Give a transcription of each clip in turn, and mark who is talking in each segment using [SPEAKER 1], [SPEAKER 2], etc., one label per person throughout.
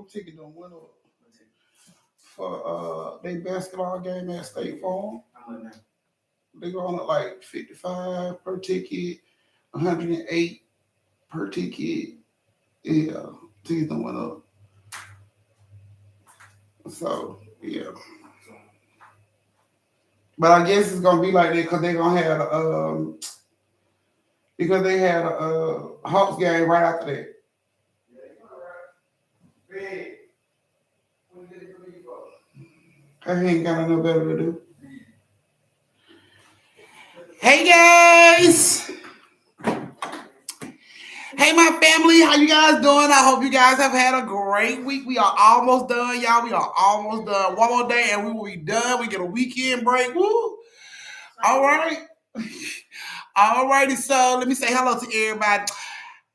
[SPEAKER 1] Ticket don't win up for their basketball game at State Farm. They going up like $55 per ticket, $108 per ticket. Yeah, tickets don't went up. So yeah, but I guess it's gonna be like that because they're gonna have because they had a Hawks game right after that. I ain't got no better to do. Hey guys! Hey my family, how you guys doing? I hope you guys have had a great week. We are almost done, y'all. We are almost done. One more day and we will be done. We get a weekend break. Woo! All right. All righty, so let me say hello to everybody.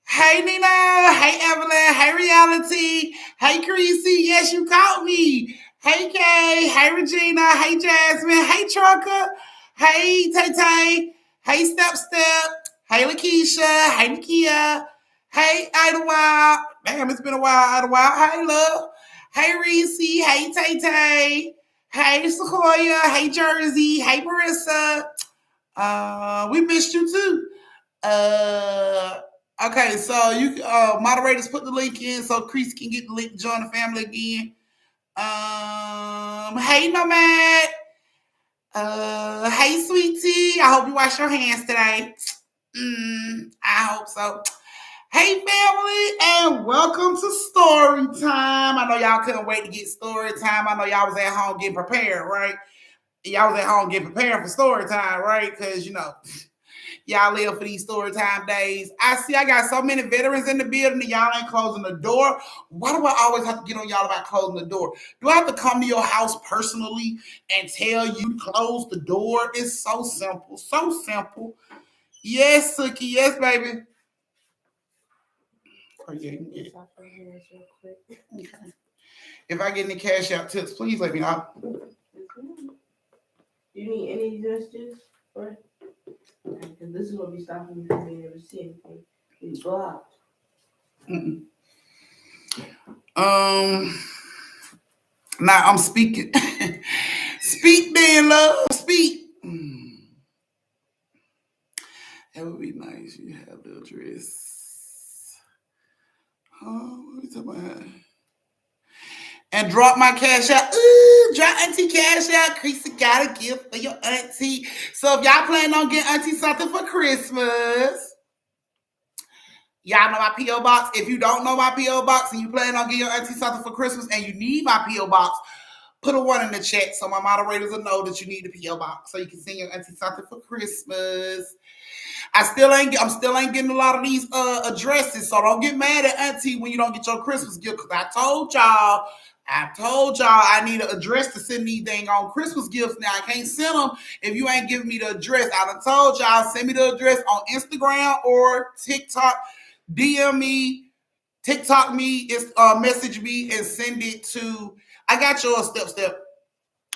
[SPEAKER 1] Hey Nina, hey Evelyn, hey Reality, hey Creasy, yes you caught me. Hey Kay, hey Regina, hey Jasmine, hey Trucker, hey Tay Tay, hey Steph-Steph, hey Lakeisha, hey Nakia, hey Idlewild. Damn, it's been a while, Idlewild. Hey Love, hey Reese, hey Tay Tay, hey Sequoia, hey Jerzee, hey Marissa. We missed you too. Okay, so you moderators put the link in so Chris can get the link to join the family again. Hey Nomad. Hey sweetie. I hope you wash your hands today. I hope so. Hey family, and welcome to story time. I know y'all couldn't wait to get story time. I know y'all was at home getting prepared, right? Y'all was at home getting prepared for story time, right? Because you know. Y'all live for these story time days. I see I got so many veterans in the building and y'all ain't closing the door. Why do I always have to get on y'all about closing the door? Do I have to come to your house personally and tell you to close the door? It's so simple. So simple. Yes, Suki. Yes, baby. Oh, yeah, you okay. If I get any cash out tips, please let me know.
[SPEAKER 2] You need any justice? Because this is what be stopping me from being able to see anything. It's blocked.
[SPEAKER 1] Now I'm speaking. Speak then, love. Speak. That would be nice. You have a little dress. Oh, what are we talking about? and drop my cash out. Ooh, drop auntie cash out. Chrissy got a gift for your auntie. So if y'all plan on getting auntie something for Christmas, y'all know my P.O. box. If you don't know my P.O. box and you plan on getting your auntie something for Christmas and you need my P.O. box, put a 1 in the chat so my moderators will know that you need the P.O. box so you can send your auntie something for Christmas. I'm still ain't getting a lot of these addresses, so don't get mad at auntie when you don't get your Christmas gift. Cause I told y'all I need an address to send these dang on Christmas gifts. Now I can't send them if you ain't giving me the address. I done told y'all send me the address on Instagram or TikTok. DM me, TikTok me, message me and send it to. I got your Steph-Steph.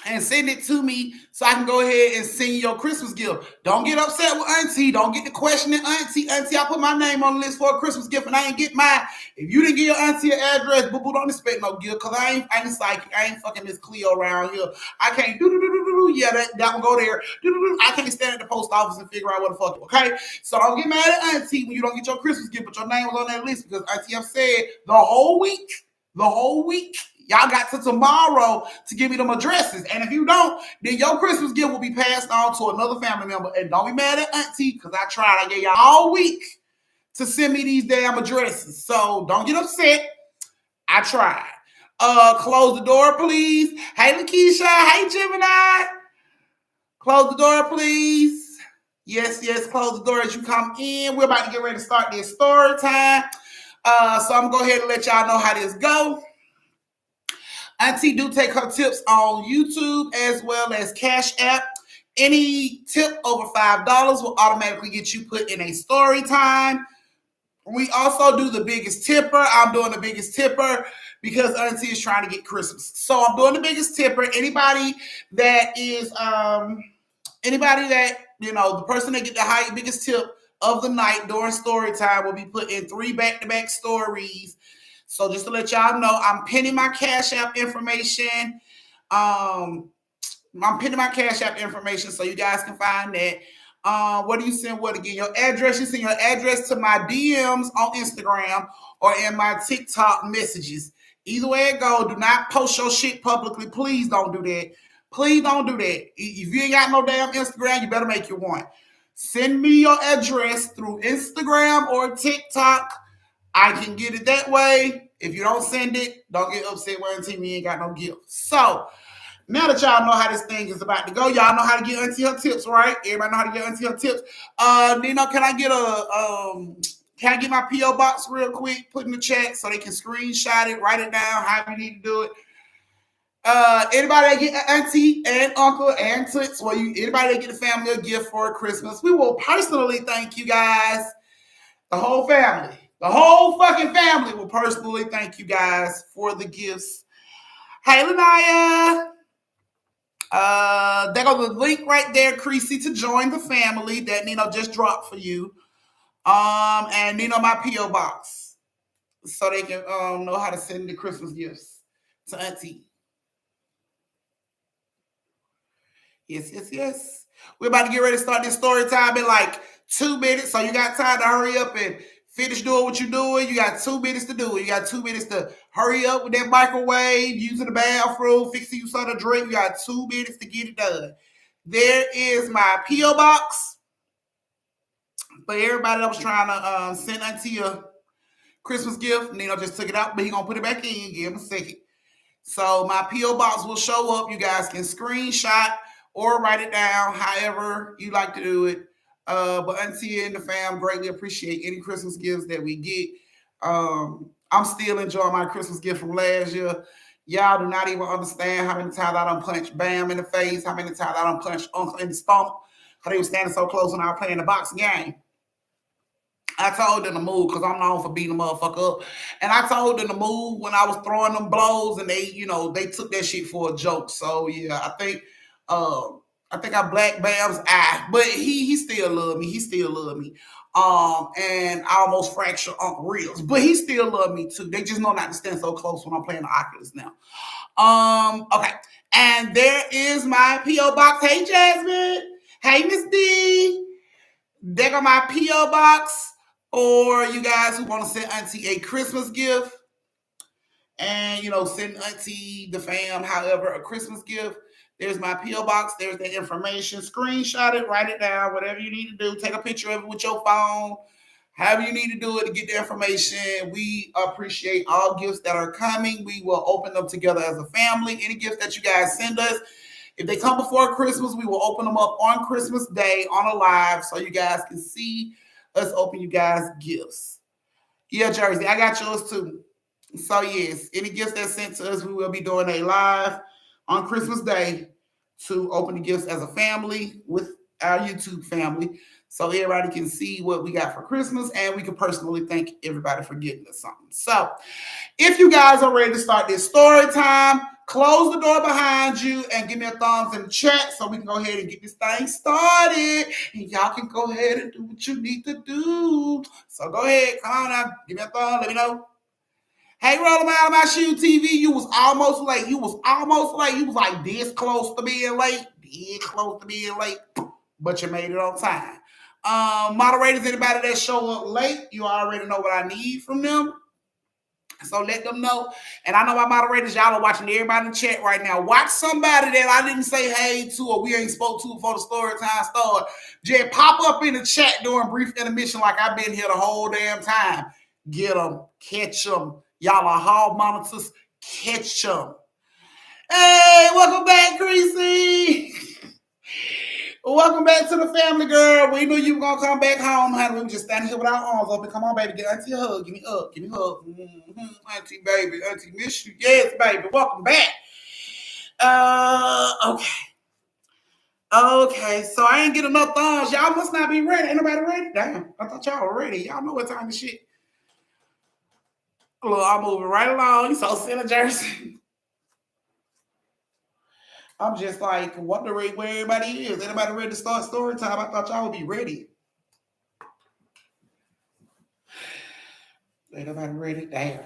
[SPEAKER 1] And send it to me so I can go ahead and send you your Christmas gift. Don't get upset with auntie. Don't get to questioning auntie. Auntie, I put my name on the list for a Christmas gift and I ain't get mine. If you didn't give your auntie an address, boo boo, don't expect no gift because I ain't psychic. I ain't fucking Miss Cleo around here. I can't yeah, that one go there. I can't stand at the post office and figure out what the fuck. Okay, so don't get mad at auntie when you don't get your Christmas gift, but your name was on that list because auntie have said the whole week. Y'all got to tomorrow to give me them addresses. And if you don't, then your Christmas gift will be passed on to another family member. And don't be mad at auntie because I tried. I gave y'all all week to send me these damn addresses. So don't get upset. I tried. Close the door, please. Hey, Lakeisha. Hey, Gemini. Close the door, please. Yes, close the door as you come in. We're about to get ready to start this story time. So I'm going to go ahead and let y'all know how this go. Auntie do take her tips on YouTube as well as Cash App. Any tip over $5 will automatically get you put in a story time. We also do the biggest tipper. I'm doing the biggest tipper because Auntie is trying to get Christmas. So I'm doing the biggest tipper. Anybody that, the person that get the biggest tip of the night during story time will be put in 3 back-to-back stories. So just to let y'all know, I'm pinning my Cash App information. I'm pinning my Cash App information so you guys can find that. What do you send? What again? Your address. You send your address to my DMs on Instagram or in my TikTok messages. Either way it go, do not post your shit publicly. Please don't do that. Please don't do that. If you ain't got no damn Instagram, you better make you one. Send me your address through Instagram or TikTok. I can get it that way. If you don't send it, don't get upset when Auntie we ain't got no gift. So now that y'all know how this thing is about to go, y'all know how to get Auntie her tips, right? Everybody know how to get Auntie her tips. Nino, can I get my P.O. box real quick? Put in the chat so they can screenshot it, write it down, how you need to do it. Anybody that get auntie and uncle and toots, anybody that get a family a gift for Christmas, we will personally thank you guys. The whole family. The whole fucking family will personally thank you guys for the gifts. Hey, Lanaya. There goes the link right there, Creasy, to join the family that Nino just dropped for you. And Nino, my P.O. box. So they can know how to send the Christmas gifts to Auntie. Yes. We're about to get ready to start this story time in like 2 minutes. So you got time to hurry up and finish doing what you're doing. You got 2 minutes to do it. You got 2 minutes to hurry up with that microwave, using the bathroom, fixing you something to drink. You got 2 minutes to get it done. There is my P.O. box for everybody that was trying to send Auntie a Christmas gift. Nino just took it out, but he's going to put it back in. Give him a second. So my P.O. box will show up. You guys can screenshot or write it down, however you like to do it. But Auntie and the fam greatly appreciate any Christmas gifts that we get. I'm still enjoying my Christmas gift from last year. Y'all do not even understand how many times I done punched Bam in the face, how many times I done punched Uncle in the stomach, how they were standing so close when I was playing the boxing game. I told them to move because I'm known for beating a motherfucker up. And I told them to move when I was throwing them blows, and they took that shit for a joke. So yeah, I think I blacked Bam's eye, but he still love me. He still love me. And I almost fractured Uncle Reels, but he still love me too. They just know not to stand so close when I'm playing the Oculus now. Okay. And there is my P.O. box. Hey, Jasmine. Hey, Miss D. There go my P.O. box for you guys who want to send Auntie a Christmas gift. and send auntie, the fam, however, a Christmas gift. There's my P.O. box. There's the information. Screenshot it, write it down, whatever you need to do. Take a picture of it with your phone. However you need to do it to get the information. We appreciate all gifts that are coming. We will open them together as a family. Any gifts that you guys send us, if they come before Christmas, we will open them up on Christmas Day on a live so you guys can see us open you guys gifts. Yeah, Jerzee, I got yours too. So yes, any gifts that's sent to us, we will be doing a live on Christmas Day to open the gifts as a family with our YouTube family, so everybody can see what we got for Christmas, and we can personally thank everybody for getting us something. So if you guys are ready to start this story time, close the door behind you and give me a thumbs in the chat so we can go ahead and get this thing started. And y'all can go ahead and do what you need to do. So go ahead, come on now, give me a thumb, let me know. Hey, Roll Out of My Shoe TV, you was almost late. You was like this close to being late. But you made it on time. Moderators, anybody that show up late, you already know what I need from them. So let them know. And I know my moderators, y'all are watching everybody in the chat right now. Watch somebody that I didn't say hey to or we ain't spoke to before the story time started. Just pop up in the chat during brief intermission like I've been here the whole damn time. Get them, catch them. Y'all are hall monitors, catch them. Hey, welcome back, Greasy. Welcome back to the family, girl. We knew you were going to come back home, honey. We were just standing here with our arms open. Come on, baby. Get auntie a hug. Give me a hug. Mm-hmm. Auntie, baby. Auntie, miss you. Yes, baby. Welcome back. Okay, so I ain't getting enough thumbs. Y'all must not be ready. Ain't nobody ready? Damn, I thought y'all were ready. Y'all know what time to shit. Look, I'm moving right along. You so silly, Jersey. I'm just like wondering where everybody is. Anybody ready to start story time? I thought y'all would be ready. Ain't nobody ready? Damn.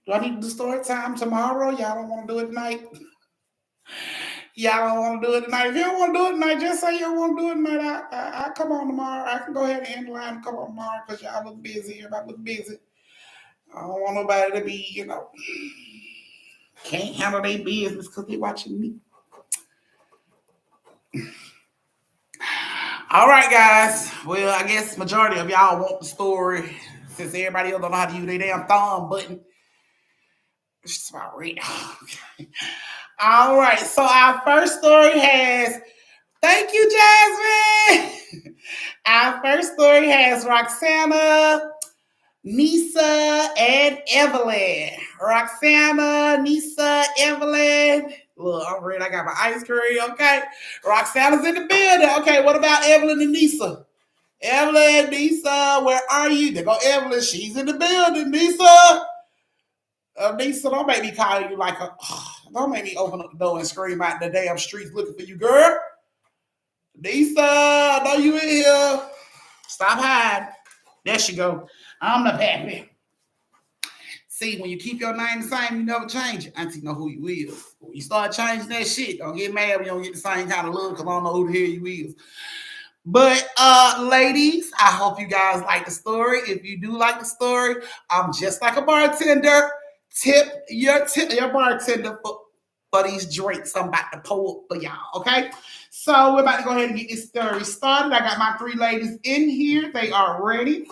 [SPEAKER 1] Do I need to do story time tomorrow? Y'all don't want to do it tonight? Y'all don't want to do it tonight? If you don't want to do it tonight, just say you don't want to do it tonight. I come on tomorrow. I can go ahead and end the line and come on tomorrow because y'all look busy. Everybody look busy. I don't want nobody to be, can't handle their business because they watching me. All right, guys. Well, I guess majority of y'all want the story since everybody else don't know how to use their damn thumb button. It's just about right. All right. So our first story has, thank you, Jasmine. Our first story has Roxanna, Nisa, and Evelyn. Roxanna, Nisa, Evelyn. Look, I'm ready. I got my ice cream. Okay. Roxanna's in the building. Okay. What about Evelyn and Nisa? Evelyn, Nisa, where are you? There go Evelyn. She's in the building. Nisa. Nisa, don't make me call you like a. Don't make me open up the door and scream out the damn streets looking for you, girl. Nisa, I know you in here. Stop hiding. There she go. I'm the pappy. See, when you keep your name the same, you never change it. Auntie know who you is. When you start changing that shit, don't get mad when you don't get the same kind of love because I don't know who the hell you is. But ladies, I hope you guys like the story. If you do like the story, I'm just like a bartender. Tip your bartender for these drinks I'm about to pour up for y'all, okay? So we're about to go ahead and get this story started. I got my three ladies in here. They are ready.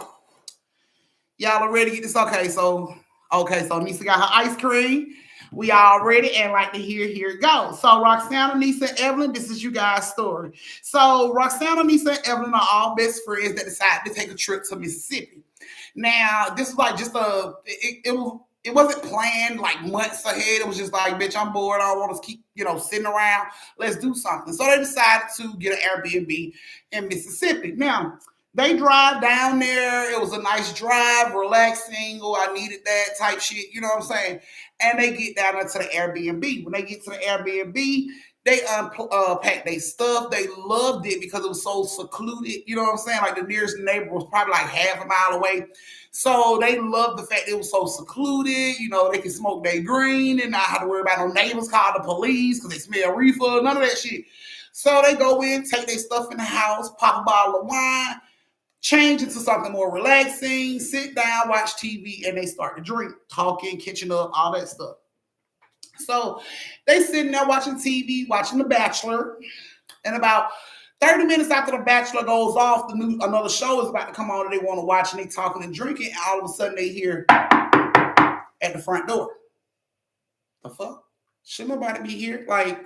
[SPEAKER 1] Y'all are ready to get this? Okay, so Nisa got her ice cream. We all ready and like to hear here it goes. So Roxanna, Nisa, and Evelyn, this is you guys' story. So Roxanna, Nisa, and Evelyn are all best friends that decided to take a trip to Mississippi. Now, this was like just it wasn't planned like months ahead. It was just like, bitch, I'm bored. I don't want to keep, sitting around. Let's do something. So they decided to get an Airbnb in Mississippi. Now, they drive down there. It was a nice drive, relaxing. Oh, I needed that type shit. You know what I'm saying? And they get down there to the Airbnb. When they get to the Airbnb, they unpack their stuff. They loved it because it was so secluded. You know what I'm saying? Like the nearest neighbor was probably like half a mile away. So they loved the fact it was so secluded. They can smoke their green and not have to worry about no neighbors call the police because they smell reefer. None of that shit. So they go in, take their stuff in the house, pop a bottle of wine, change into something more relaxing, sit down, watch TV, and they start to drink, talking, catching up, all that stuff. So they sitting there watching TV, watching The Bachelor, and about 30 minutes after The Bachelor goes off, another show is about to come on and they want to watch, and they talking and drinking, and all of a sudden they hear at the front door. The fuck? Should nobody be here? Like,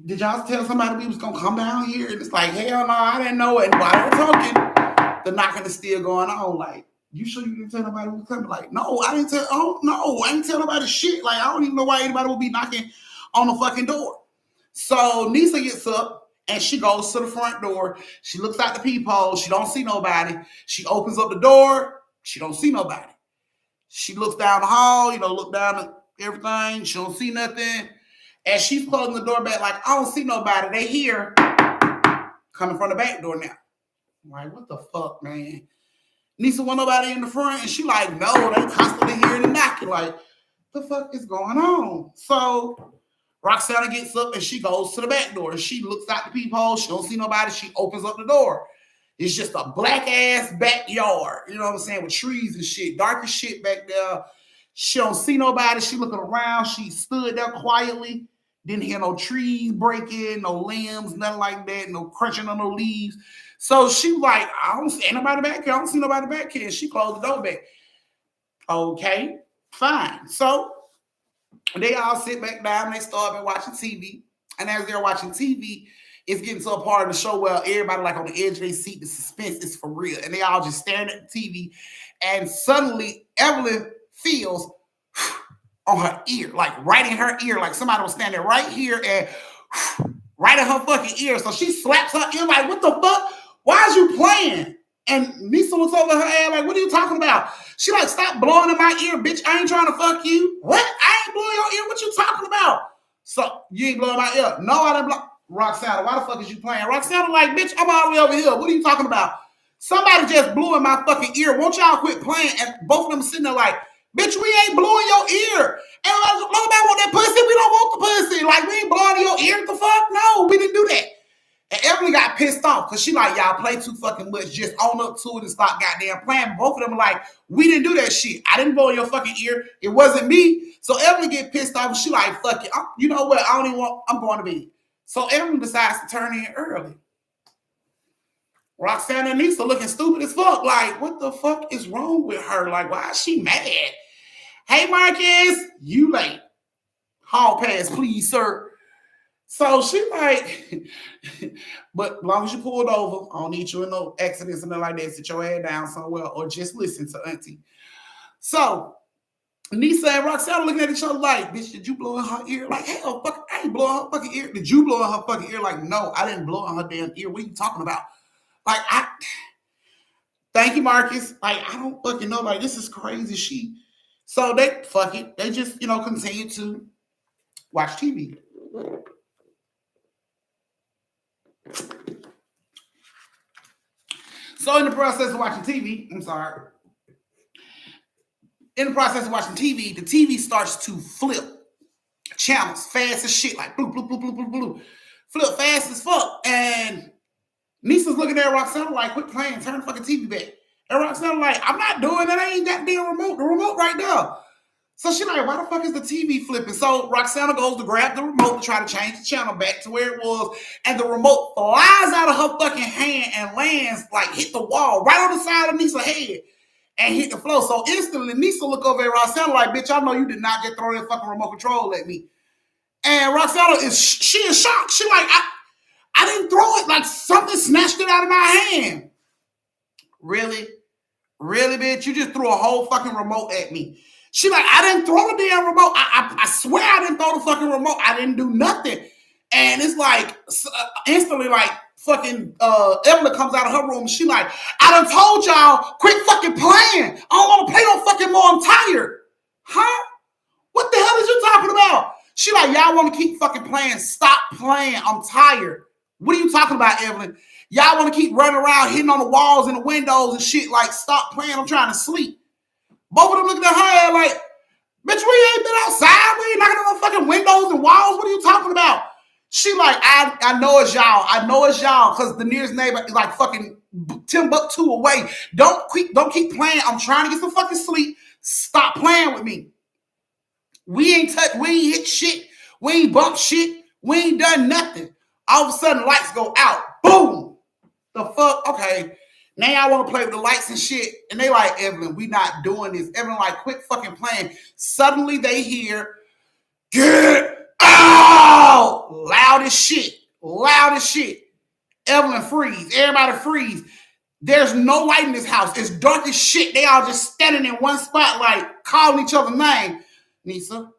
[SPEAKER 1] did y'all tell somebody we was gonna come down here? And it's like, hell no, I didn't know it. And while they're talking, the knocking is still going on. Like, you sure you didn't tell nobody we was coming? Like, no, I didn't tell. Oh no, I didn't tell nobody shit. Like, I don't even know why anybody would be knocking on the fucking door. So Nisa gets up and she goes to the front door. She looks out the peephole. She don't see nobody. She opens up the door. She don't see nobody. She looks down the hall. Look down at everything. She don't see nothing. And she's closing the door back like, I don't see nobody. They hear coming from the back door now. I'm like, what the fuck, man? Nisa want nobody in the front? And she like, no, they constantly hearing the knocking. Like, the fuck is going on? So Roxanna gets up and she goes to the back door. And she looks out the peephole. She don't see nobody. She opens up the door. It's just a black-ass backyard. You know what I'm saying? With trees and shit. Dark as shit back there. She don't see nobody. She looking around. She stood there quietly. Didn't hear no trees breaking, no limbs, nothing like that, no crunching on no leaves. So she was like, I don't see anybody back here. I don't see nobody back here. And she closed the door back. Okay, fine. So they all sit back down and they start watching TV. And as they're watching TV, it's getting to a part of the show where everybody like on the edge of their seat, the suspense is for real. And they all just staring at the TV. And suddenly Evelyn feels on her ear, like right in her ear, like somebody was standing right here and right in her fucking ear. So she slaps her ear like, what the fuck? Why is you playing? And Nisa looks over her ass like, what are you talking about? She like, stop blowing in my ear, bitch. I ain't trying to fuck you. What? I ain't blowing your ear. What you talking about? So you ain't blowing my ear. No, I didn't blow. Roxanna, why the fuck is you playing? Roxanna like, bitch, I'm all the way over here. What are you talking about? Somebody just blew in my fucking ear. Won't y'all quit playing? And both of them sitting there like, bitch, we ain't blowing your ear. And nobody want that pussy. We don't want the pussy. Like, we ain't blowing your ear. The fuck? No, we didn't do that. And Evelyn got pissed off because she like, y'all play too fucking much. Just own up to it and stop goddamn playing. Both of them are like, we didn't do that shit. I didn't blow your fucking ear. It wasn't me. So Evelyn get pissed off and she like, fuck it. You know what? I don't even want, I'm going to bed. So Evelyn decides to turn in early. Roxanna and Nisa looking stupid as fuck. Like, what the fuck is wrong with her? Like, why is she mad? Hey, Marcus, you late. Hall pass, please, sir. So she like, but as long as you pulled over, I don't need you in no accidents and nothing like that. Sit your head down somewhere or just listen to auntie. So Nisa and Roxanna looking at each other like, bitch, did you blow in her ear? Like, hell, fuck, I ain't blowing her fucking ear. Did you blow in her fucking ear? Like, no, I didn't blow in her damn ear. What are you talking about? Like, thank you, Marcus. Like, I don't fucking know. Like, this is crazy. So they, fuck it. They just, continue to watch TV. So in the process of watching TV, the TV starts to flip channels fast as shit, like blue, blue, blue, blue, blue, blue. Flip fast as fuck. And Nisa's looking at Roxanna like, quit playing, turn the fucking TV back. And Roxanna like, I'm not doing that. I ain't got the remote right there. So she like, why the fuck is the TV flipping? So Roxanna goes to grab the remote to try to change the channel back to where it was. And the remote flies out of her fucking hand and lands, like hit the wall right on the side of Nisa's head and hit the floor. So instantly Nisa look over at Roxanna like, bitch, I know you did not just throw that fucking remote control at me. And Roxanna is shocked. She like, I didn't throw it. Like something snatched it out of my hand. Really? Really, bitch? You just threw a whole fucking remote at me. She like, I didn't throw the damn remote. I swear I didn't throw the fucking remote. I didn't do nothing. And it's like, instantly like, fucking Evelyn comes out of her room. She like, I done told y'all, quit fucking playing. I don't want to play no fucking more. I'm tired. Huh? What the hell is you talking about? She like, y'all want to keep fucking playing. Stop playing. I'm tired. What are you talking about, Evelyn? Y'all want to keep running around, hitting on the walls and the windows and shit. Like, stop playing. I'm trying to sleep. Both of them looking at her like, bitch, we ain't been outside. We ain't knocking on no fucking windows and walls. What are you talking about? She like, I know it's y'all. I know it's y'all because the nearest neighbor is like fucking Timbuktu away. Don't keep playing. I'm trying to get some fucking sleep. Stop playing with me. We ain't hit shit. We ain't bumped shit. We ain't done nothing. All of a sudden, lights go out. Boom. The fuck? Okay. Now I want to play with the lights and shit. And they like, Evelyn, we not doing this. Evelyn like, quit fucking playing. Suddenly they hear, get out! Loud as shit. Loud as shit. Evelyn freeze. Everybody freeze. There's no light in this house. It's dark as shit. They all just standing in one spot, like calling each other's name. Nisa,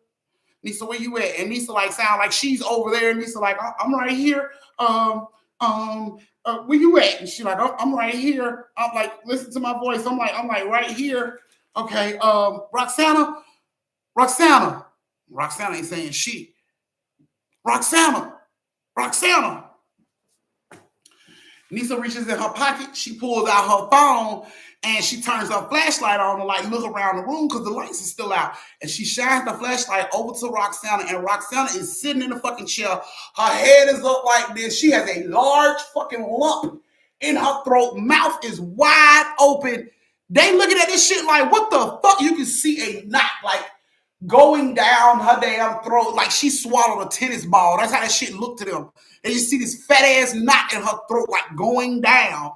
[SPEAKER 1] where you at? And Nisa like sound like she's over there. And Nisa like, I'm right here. Where you at? And she like, I'm right here. I'm like, listen to my voice. I'm like right here. Okay. Roxanna. Roxanna ain't saying shit. Roxanna. Nisa reaches in her pocket. She pulls out her phone and she turns her flashlight on to like look around the room because the lights are still out. And she shines the flashlight over to Roxanna, and Roxanna is sitting in the fucking chair. Her head is up like this. She has a large fucking lump in her throat. Mouth is wide open. They looking at this shit like, what the fuck? You can see a knot like going down her damn throat like she swallowed a tennis ball. That's how that shit looked to them. They just see this fat ass knot in her throat like going down.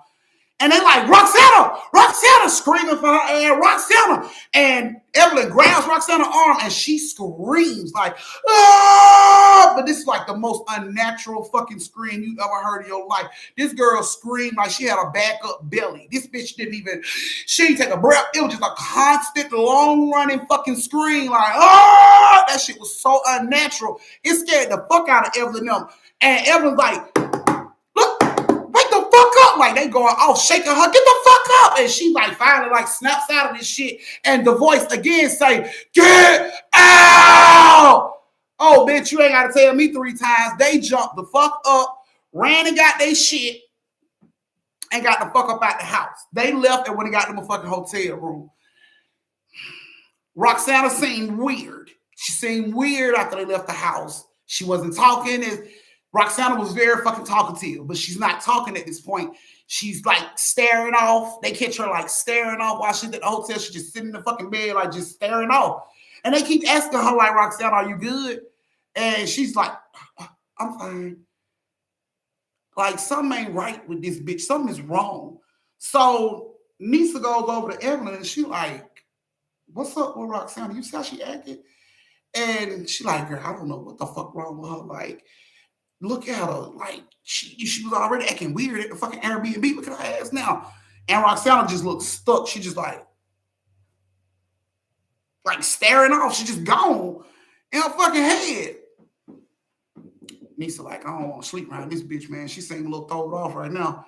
[SPEAKER 1] And they like, Roxanna, screaming for her ass, Roxanna. And Evelyn grabs Roxanna's arm and she screams like, ah! But this is like the most unnatural fucking scream you ever heard in your life. This girl screamed like she had a backup belly. This bitch she didn't take a breath. It was just a constant, long-running fucking scream like, ah! That shit was so unnatural. It scared the fuck out of Evelyn and them. And Evelyn's like, up, like they going off, shaking her, get the fuck up. And she like finally like snaps out of this shit. And the voice again say, get out. Oh, bitch, you ain't gotta tell me 3 times. They jumped the fuck up, ran and got their shit, and got the fuck up out the house. They left and when they got them a fucking hotel room. Roxanna seemed weird. She seemed weird after they left the house. She wasn't talking. Roxanna was very fucking talkative, but she's not talking at this point. She's like staring off. They catch her like staring off while she's at the hotel. She's just sitting in the fucking bed, like just staring off. And they keep asking her, like, Roxanna, are you good? And she's like, I'm fine. Like, something ain't right with this bitch. Something is wrong. So Nisa goes over to Evelyn and she like, what's up with Roxanna? You see how she acted? And she like, girl, I don't know what the fuck wrong with her. Like, look at her. Like, she was already acting weird at the fucking Airbnb. Look at her ass now. And Roxanna just looks stuck. She just like staring off. She just gone in her fucking head. Nisa like, I don't want to sleep around this bitch, man. She seemed a little thrown off right now.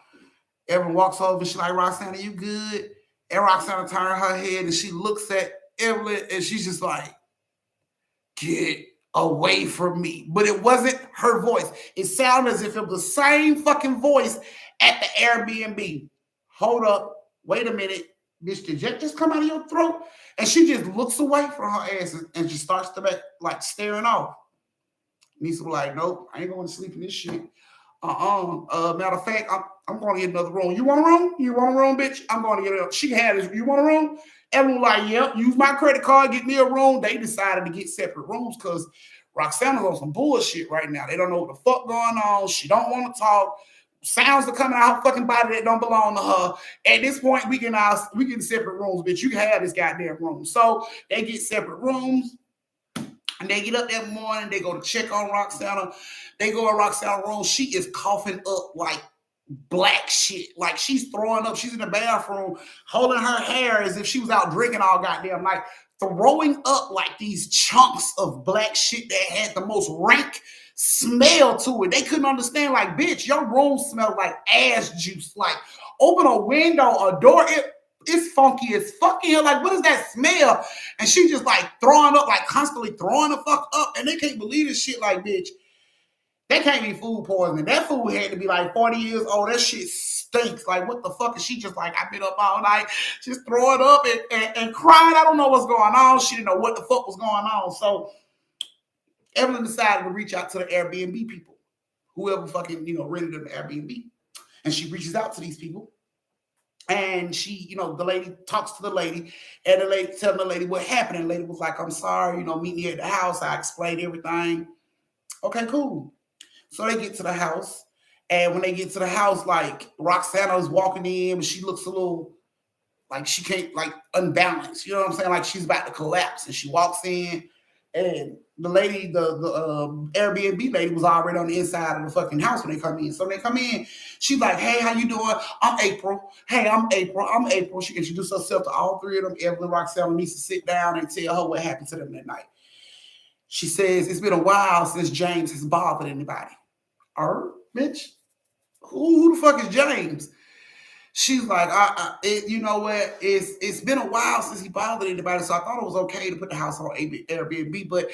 [SPEAKER 1] Evelyn walks over and she like, Roxanna, you good? And Roxanna turns her head and she looks at Evelyn and she's just like, get away from me. But it wasn't her voice. It sounded as if it was the same fucking voice at the Airbnb. Hold up. Wait a minute. Bitch, did that just come out of your throat? And she just looks away from her ass and just starts to back, like staring off. Nisa was like, nope, I ain't going to sleep in this shit. Matter of fact, I'm going to get another room. You want a room? You want a room, bitch? I'm going to get it. She had this. You want a room? Everyone was like, yep, use my credit card, get me a room. They decided to get separate rooms because Roxanna's on some bullshit right now. They don't know what the fuck going on. She don't want to talk. Sounds are coming out her fucking body that don't belong to her. At this point, we can separate rooms, bitch. You can have this goddamn room. So they get separate rooms. And they get up that morning, they go to check on Roxanna. They go in Roxanna's room. She is coughing up like black shit. Like she's throwing up. She's in the bathroom holding her hair as if she was out drinking all goddamn night. Throwing up like these chunks of black shit that had the most rank smell to it. They couldn't understand, like, bitch, your room smelled like ass juice. Like, open a window, a door, it's funky as fuck here. Like, what is that smell? And she just like throwing up, like constantly throwing the fuck up. And they can't believe this shit. Like, bitch, that can't be food poisoning. That food had to be like 40 years old. That shit stinks. Like, what the fuck? is she just like, I've been up all night, just throwing up and crying. I don't know what's going on. She didn't know what the fuck was going on. So Evelyn decided to reach out to the Airbnb people. whoever fucking, rented an Airbnb. And she reaches out to these people. And she, the lady talks to the lady, and the lady telling the lady what happened. And the lady was like, I'm sorry, meet me at the house. I explained everything. Okay, cool. So they get to the house. And when they get to the house, like Roxanna is walking in, but she looks a little like she can't, like, unbalanced. You know what I'm saying? Like she's about to collapse. And she walks in, and the lady, the Airbnb lady, was already on the inside of the fucking house when they come in. So when they come in, she's like, "Hey, how you doing? I'm April. Hey, I'm April. I'm April." She introduced herself to all three of them. Evelyn, Roxanna, and Nisa sit down and tell her what happened to them that night. She says, "It's been a while since James has bothered anybody." Bitch, who the fuck is James? She's like, you know what? It's been a while since he bothered anybody, so I thought it was okay to put the house on Airbnb. But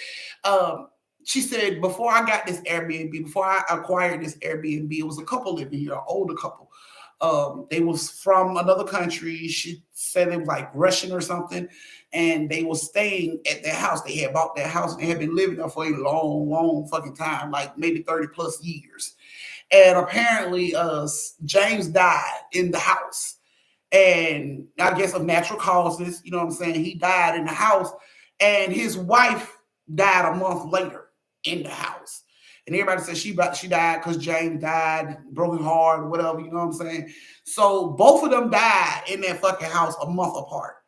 [SPEAKER 1] she said, before I got this Airbnb, before I acquired this Airbnb, it was a couple living here, an older couple. They was from another country. She said it was like Russian or something, and they were staying at their house. They had bought their house and they had been living there for a long, long fucking time, like maybe 30 plus years. And apparently, James died in the house. And I guess of natural causes, you know what I'm saying? He died in the house. And his wife died a month later in the house. And everybody says she died because James died, broken heart, whatever, you know what I'm saying? So both of them died in that fucking house a month apart.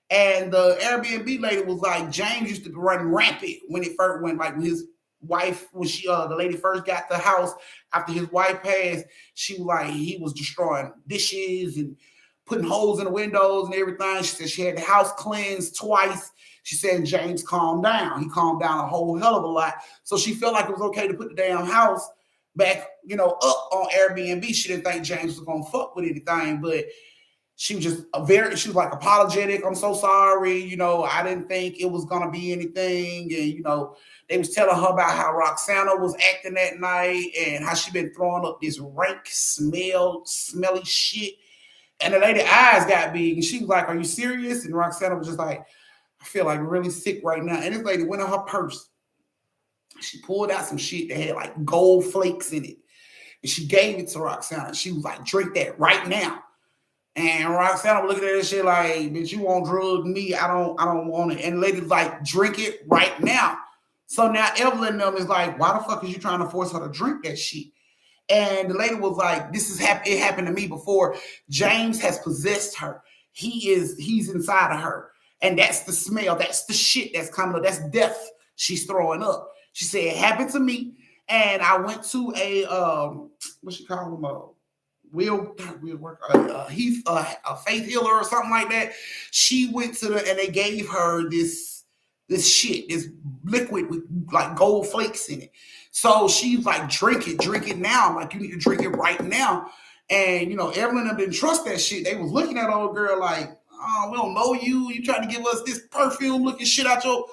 [SPEAKER 1] And the Airbnb lady was like, James used to run rampant when it first went, like, when his wife, when the lady first got the house after his wife passed, she was like, he was destroying dishes and putting holes in the windows and everything. She said she had the house cleansed twice. She said James calmed down. He calmed down a whole hell of a lot. So she felt like it was okay to put the damn house back, up on Airbnb. She didn't think James was gonna fuck with anything, but she was just she was like apologetic. I'm so sorry. I didn't think it was going to be anything. And, they was telling her about how Roxanna was acting that night and how she been throwing up this rank smelly shit. And the lady eyes got big and she was like, are you serious? And Roxanna was just like, I feel like really sick right now. And this lady went in her purse. She pulled out some shit that had like gold flakes in it. And she gave it to Roxanna. She was like, drink that right now. And Roxanna was looking at this shit like, bitch, you won't drug me. I don't want it. And the lady's like, drink it right now. So now Evelyn and them is like, why the fuck is you trying to force her to drink that shit? And the lady was like, it happened to me before. James has possessed her. He's inside of her. And that's the smell. That's the shit that's coming up. That's death she's throwing up. She said, it happened to me. And I went to a, what she call him? A faith healer or something like that. She went to and they gave her this shit, this liquid with like gold flakes in it. So she's like, drink it now. I'm like, you need to drink it right now. And Evelyn and them didn't trust that shit. They was looking at old girl like, oh, we don't know you. You trying to give us this perfume looking shit out your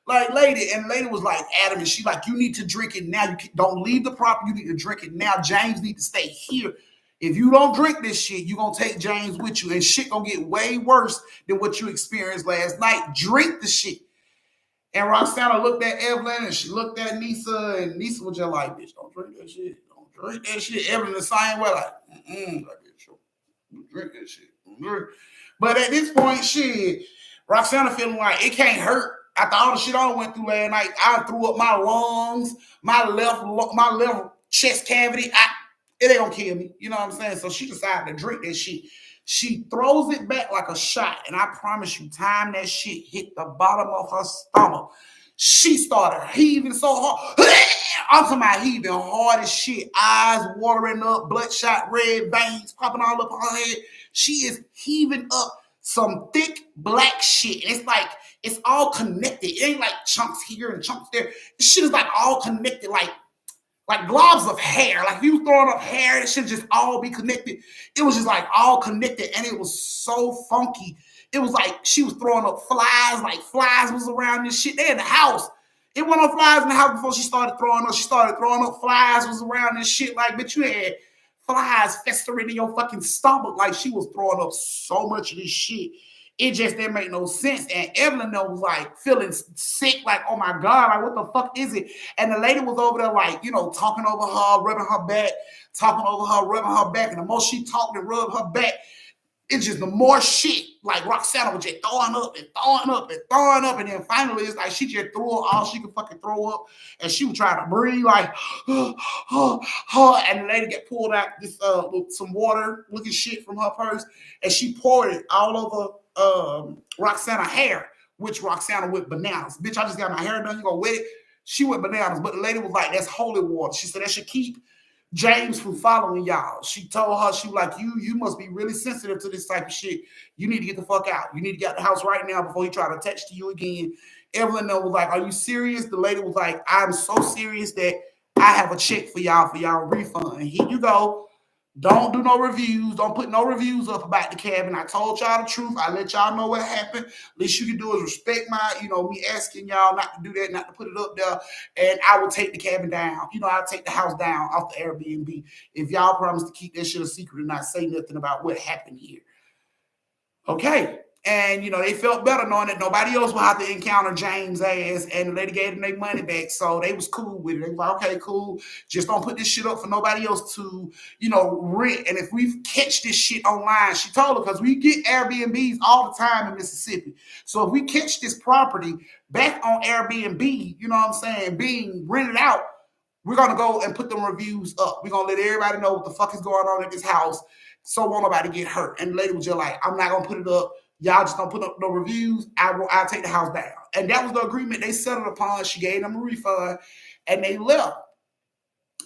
[SPEAKER 1] lady. And the lady was like adamant. She like, you need to drink it now. Don't leave the property. You need to drink it now. James need to stay here. If you don't drink this shit, you're going to take James with you. And shit going to get way worse than what you experienced last night. Drink the shit. And Roxanna looked at Evelyn and she looked at Nisa. And Nisa was just like, bitch, don't drink that shit. Don't drink that shit. Evelyn the same way, like, don't drink that shit. But at this point, shit, Roxanna feeling like it can't hurt. After all the shit I went through last night, I threw up my lungs, my left chest cavity. It ain't gonna kill me. You know what I'm saying? So she decided to drink that shit. She throws it back like a shot. And I promise you, time that shit hit the bottom of her stomach, she started heaving so hard. I'm talking about heaving hard as shit. Eyes watering up, bloodshot red veins popping all up her head. She is heaving up some thick black shit. And it's like, it's all connected. It ain't like chunks here and chunks there. This shit is like all connected, like globs of hair. Like if you throwing up hair, it should just all be connected. It was just like all connected, and it was so funky. It was like she was throwing up flies, like flies was around this shit. They in the house. It went on flies in the house before she started throwing up. She started throwing up flies was around this shit. Like, bitch, you had flies festering in your fucking stomach. Like she was throwing up so much of this shit. It just didn't make no sense. And Evelyn was like feeling sick, like, oh my God, like what the fuck is it? And the lady was over there, like, talking over her, rubbing her back, talking over her, rubbing her back. And the more she talked and rubbed her back, it's just the more shit. Like Roxanna was just throwing up and throwing up and throwing up. And then finally, it's like she just threw up all she could fucking throw up. And she was trying to breathe, like, and the lady got pulled out this some water looking shit from her purse. And she poured it all over Roxanna's hair, which Roxanna went bananas. Bitch, I just got my hair done. You gonna wet it? She went bananas. But the lady was like, that's holy water. She said that should keep James from following y'all. She told her, she was like, you must be really sensitive to this type of shit. You need to get the fuck out. You need to get out the house right now before he try to attach to you again. Evelyn was like, are you serious? The lady was like, I'm so serious that I have a check for y'all refund. Here you go. Don't do no reviews. Don't put no reviews up about the cabin. I told y'all the truth. I let y'all know what happened. Least you can do is respect my, me asking y'all not to do that, not to put it up there. And I will take the cabin down. I'll take the house down off the Airbnb. If y'all promise to keep that shit a secret and not say nothing about what happened here. Okay. And, they felt better knowing that nobody else will have to encounter James' ass, and the lady gave them their money back. So they was cool with it. They was like, okay, cool. Just don't put this shit up for nobody else to, rent. And if we catch this shit online, she told her, because we get Airbnbs all the time in Mississippi. So if we catch this property back on Airbnb, being rented out, we're going to go and put them reviews up. We're going to let everybody know what the fuck is going on at this house so won't nobody get hurt. And the lady was just like, I'm not going to put it up. Y'all just don't put up no reviews. I'll take the house down. And that was the agreement they settled upon. She gave them a refund and they left.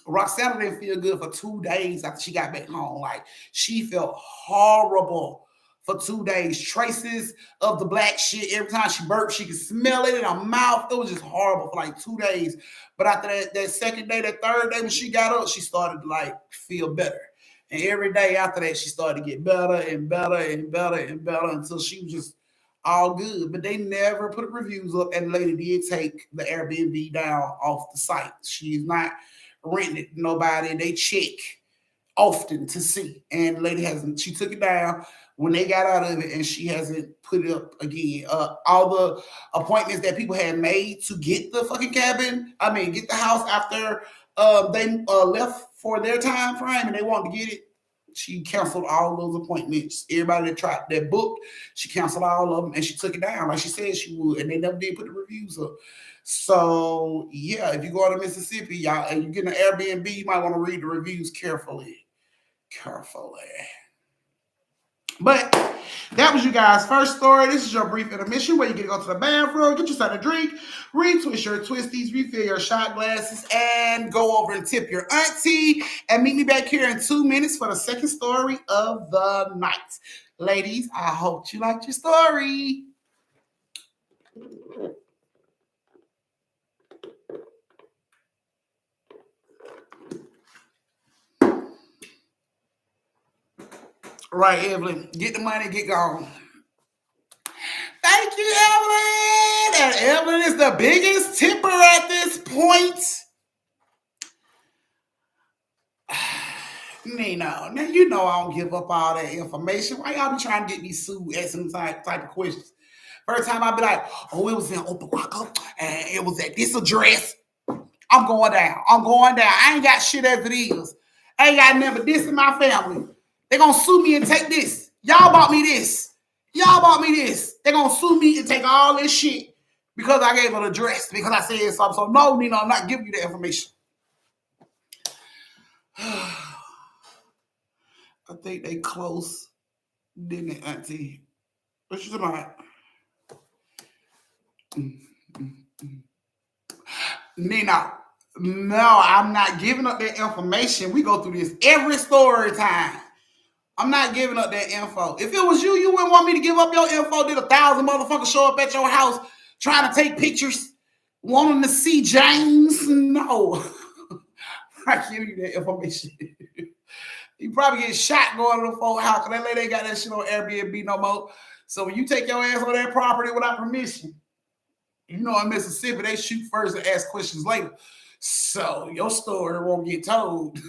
[SPEAKER 1] Roxanna didn't feel good for 2 days after she got back home. Like, she felt horrible for 2 days. Traces of the black shit. Every time she burped, she could smell it in her mouth. It was just horrible for like 2 days. But after that second day, that third day when she got up, she started to like feel better. And every day after that, she started to get better and better and better and better until she was just all good. But they never put reviews up, and the lady did take the Airbnb down off the site. She's not renting it to nobody. They check often to see. And the lady she took it down when they got out of it, and she hasn't put it up again. All the appointments that people had made to get the fucking get the house after they left for their time frame and they wanted to get it, she canceled all those appointments. Everybody that booked, she canceled all of them and she took it down like she said she would, and they never did put the reviews up. So yeah, if you go to Mississippi, y'all, and you get an Airbnb, you might want to read the reviews carefully. But that was you guys' first story. This is your brief intermission where you get to go to the bathroom, get yourself a drink, retwist your twisties, refill your shot glasses, and go over and tip your auntie. And meet me back here in 2 minutes for the second story of the night. Ladies, I hope you liked your story. Right, Evelyn. Get the money, get gone. Thank you, Evelyn. And Evelyn is the biggest tipper at this point. Nino, now you know I don't give up all that information. Why y'all be trying to get me sued asking type of questions? First time I be like, oh, it was in Opawaka and it was at this address. I'm going down. I ain't got shit as it is. I ain't got never this in my family. They gonna sue me and take this. Y'all bought me this. They gonna sue me and take all this shit because I gave an address, because I said something. So no, Nino, I'm not giving you the information. I think they close, didn't it, Auntie? What you talking about? Nino, no, I'm not giving up that information. We go through this every story time. I'm not giving up that info. If it was you, you wouldn't want me to give up your info. Did 1,000 motherfuckers show up at your house trying to take pictures, wanting to see James? No. I'm not giving you that information. You probably get shot going to the folk house because that lady ain't got that shit on Airbnb no more. So when you take your ass on that property without permission, in Mississippi, they shoot first and ask questions later. So your story won't get told.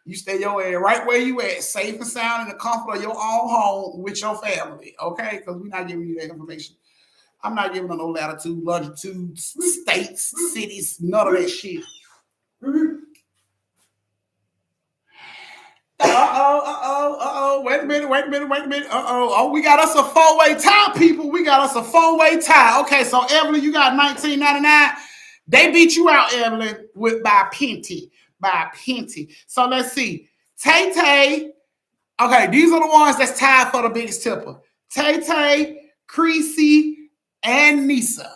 [SPEAKER 1] You stay your ass right where you at, safe and sound in the comfort of your own home with your family. Okay? Because we're not giving you that information. I'm not giving them no latitude, longitude, states, cities, none of that shit. Wait a minute. Oh, we got us a four-way tie, people. We got us a four-way tie. Okay, so Evelyn, you got 1999. They beat you out, Evelyn, by Penty. So let's see. Tay Tay. Okay, these are the ones that's tied for the biggest tipper. Tay Tay, Creasy, and Nisa.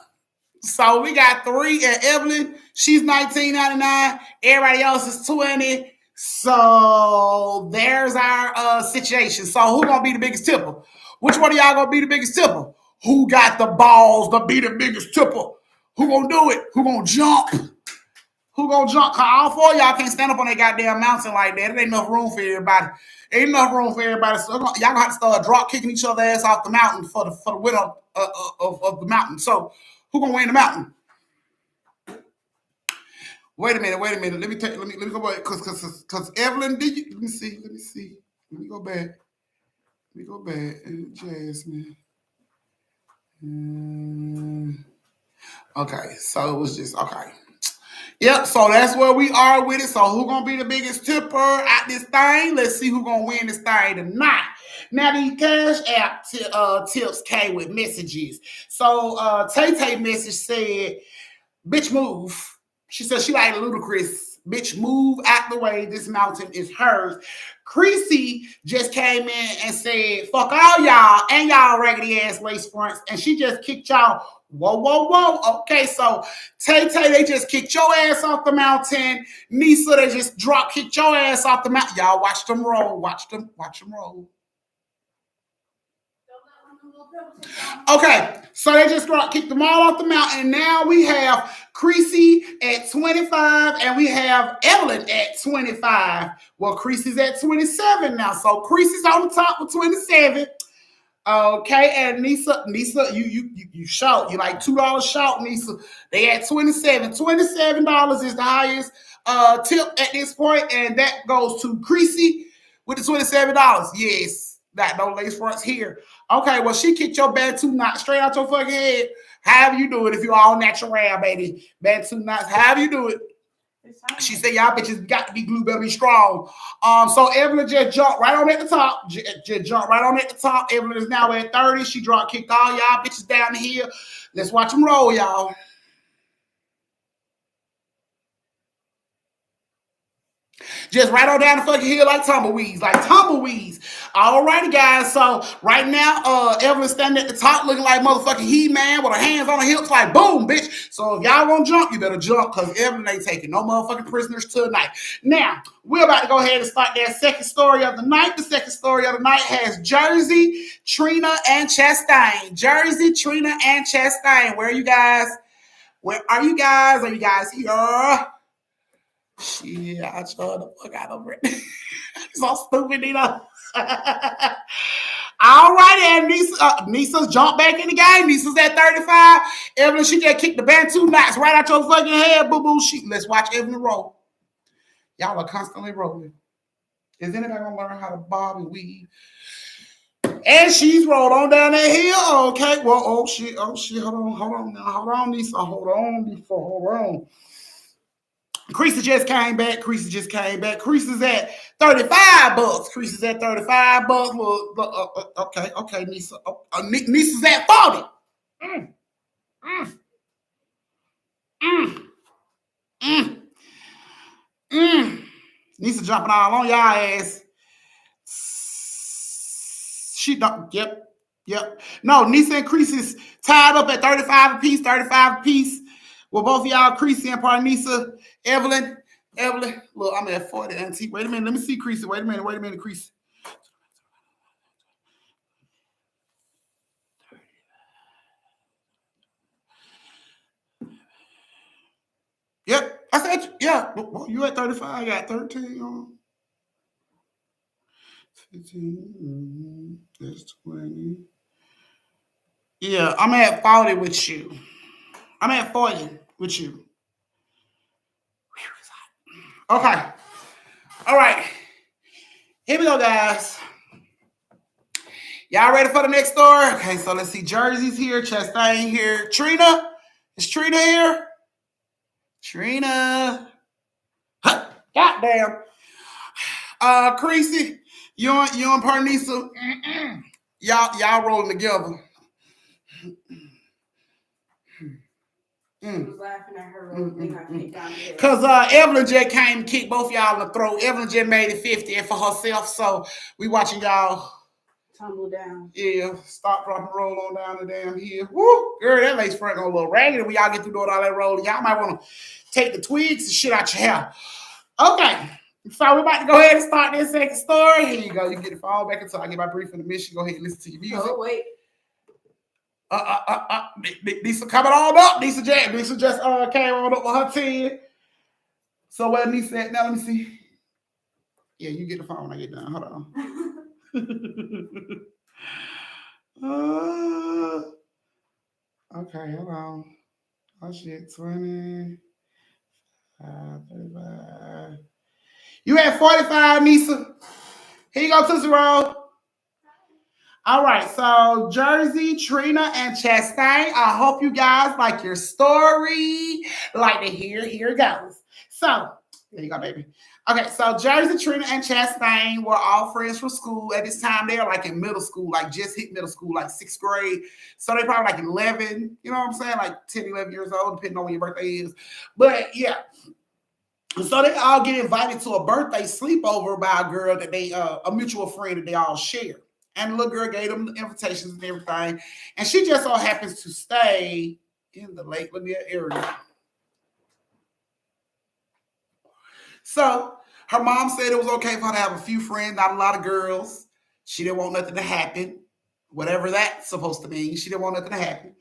[SPEAKER 1] So we got three, and Evelyn, she's 1999. Everybody else is 20. So there's our situation. So who gonna be the biggest tipper? Which one of y'all gonna be the biggest tipper? Who got the balls to be the biggest tipper? Who gonna do it? Who gonna jump? Who gonna jump? Cause all four of y'all can't stand up on that goddamn mountain like that. There ain't enough room for everybody. Ain't enough room for everybody. So y'all gonna have to start drop kicking each other ass off the mountain for the width of the mountain. So who gonna win the mountain? Wait a minute. Let me go back. Cause Evelyn, did you? Let me see. Let me go back. Jasmine. Okay, so it was just okay. Yep, so that's where we are with it. So who gonna be the biggest tipper at this thing? Let's see who gonna win this thing tonight. Now the Cash App tips came with messages. So Tay Tay message said, "Bitch, move." She said she like ludicrous. Bitch, move out the way. This mountain is hers. Creasy just came in and said, "Fuck all y'all and y'all raggedy ass lace fronts," and she just kicked y'all. Whoa. Okay, so Tay Tay, they just kicked your ass off the mountain. Nisa, they just drop kicked your ass off the mountain. Y'all watch them roll. Watch them roll. Okay, so they just kicked them all off the mountain. And now we have Creasy at 25 and we have Evelyn at 25. Well, Creasy's at 27 now. So Creasy's on the top with 27. Okay, and Nisa, you shout. You like $2 shout, Nisa. They at 27. $27 is the highest tip at this point, and that goes to Creasy with the $27. Yes, that no lace fronts here. Okay, well, she kicked your Bantu knot straight out your fucking head. However you do it, if you're all natural, baby. Bantu knots, however you do it. She said, y'all bitches got to be glue, better be strong. So Evelyn just jumped right on at the top. Just jumped right on at the top. Evelyn is now at 30. She drop kicked all y'all bitches down here. Let's watch them roll, y'all. Just right on down the fucking hill like tumbleweeds. Alrighty, guys. So right now, Evelyn standing at the top looking like motherfucking He-Man with her hands on her hips like boom, bitch. So if y'all gonna jump, you better jump because Evelyn ain't taking no motherfucking prisoners tonight. Now, we're about to go ahead and start that second story of the night. The second story of the night has Jerzee, Trena, and Chastain. Jerzee, Trena, and Chastain. Where are you guys? Are you guys here? Shit, I tried the fuck out of it. So stupid, Nina. All right, and Nisa's jumped back in the game. Nisa's at 35. Evelyn, she just kicked the Bantu knots right out your fucking head, boo-boo. Let's watch Evelyn roll. Y'all are constantly rolling. Is anybody gonna learn how to bob and weave? And she's rolled on down that hill. Okay, well, oh shit. Hold on, Nisa. Hold on. Creasy just came back. Creasy's at $35. Creasy's at $35. Okay, Nisa. Nisa's at 40. Nisa jumping all on y'all ass. She don't. Yep. No, Nisa and Creasy's tied up at 35 apiece. Well, both of y'all, Creasy and part Nisa, Evelyn, look, I'm at 40. Auntie. Wait a minute. Let me see Creasy. Wait a minute, Creasy. Yep. I said, yeah. Well, you at 35. I got 13 on. 15. That's 20. Yeah, I'm at 40 with you. Okay. All right. Here we go, guys. Y'all ready for the next story? Okay, so let's see. Jerzee's here. Chastain here. Trena. Is Trena here? Trena. Huh. Goddamn. Creasy. You and part Nisa. Y'all rolling together.
[SPEAKER 2] She was laughing at her own thing I kicked down here.
[SPEAKER 1] Because Evelyn just came and kicked both y'all in the throat. Evelyn just made it 50 and for herself, so we watching y'all
[SPEAKER 2] tumble down.
[SPEAKER 1] Yeah, stop, drop, and roll on down the damn hill. Woo! Girl, that lace front a little raggedy when y'all get through doing all that rolling. Y'all might want to take the twigs and shit out your hair. Okay, so we're about to go ahead and start this second story. Here you go. You can get the phone back until I get my brief intermission. Go ahead and listen to your music.
[SPEAKER 2] Oh, wait.
[SPEAKER 1] Nisa coming on up. Nisa just came on up with her 10. So where Nisa at now? Let me see. Yeah, you get the phone when I get done. Hold on. Okay, hold on. Oh shit, 20. 35. You at 45, Nisa. Here you go, Tootsie Roll. All right, so Jerzee, Trena, and Chastain. I hope you guys like your story. Like to hear. Here it goes. So, there you go, baby. Okay, so Jerzee, Trena, and Chastain were all friends from school. At this time, they were like in middle school, like just hit middle school, like 6th grade. So they probably like 11, you know what I'm saying? Like 10, 11 years old, depending on when your birthday is. But yeah. So they all get invited to a birthday sleepover by a girl that they, a mutual friend that they all share. And the little girl gave them the invitations and everything. And she just so happens to stay in the Lake Lanier area. So her mom said it was okay for her to have a few friends, not a lot of girls. She didn't want nothing to happen. Whatever that's supposed to mean. She didn't want nothing to happen.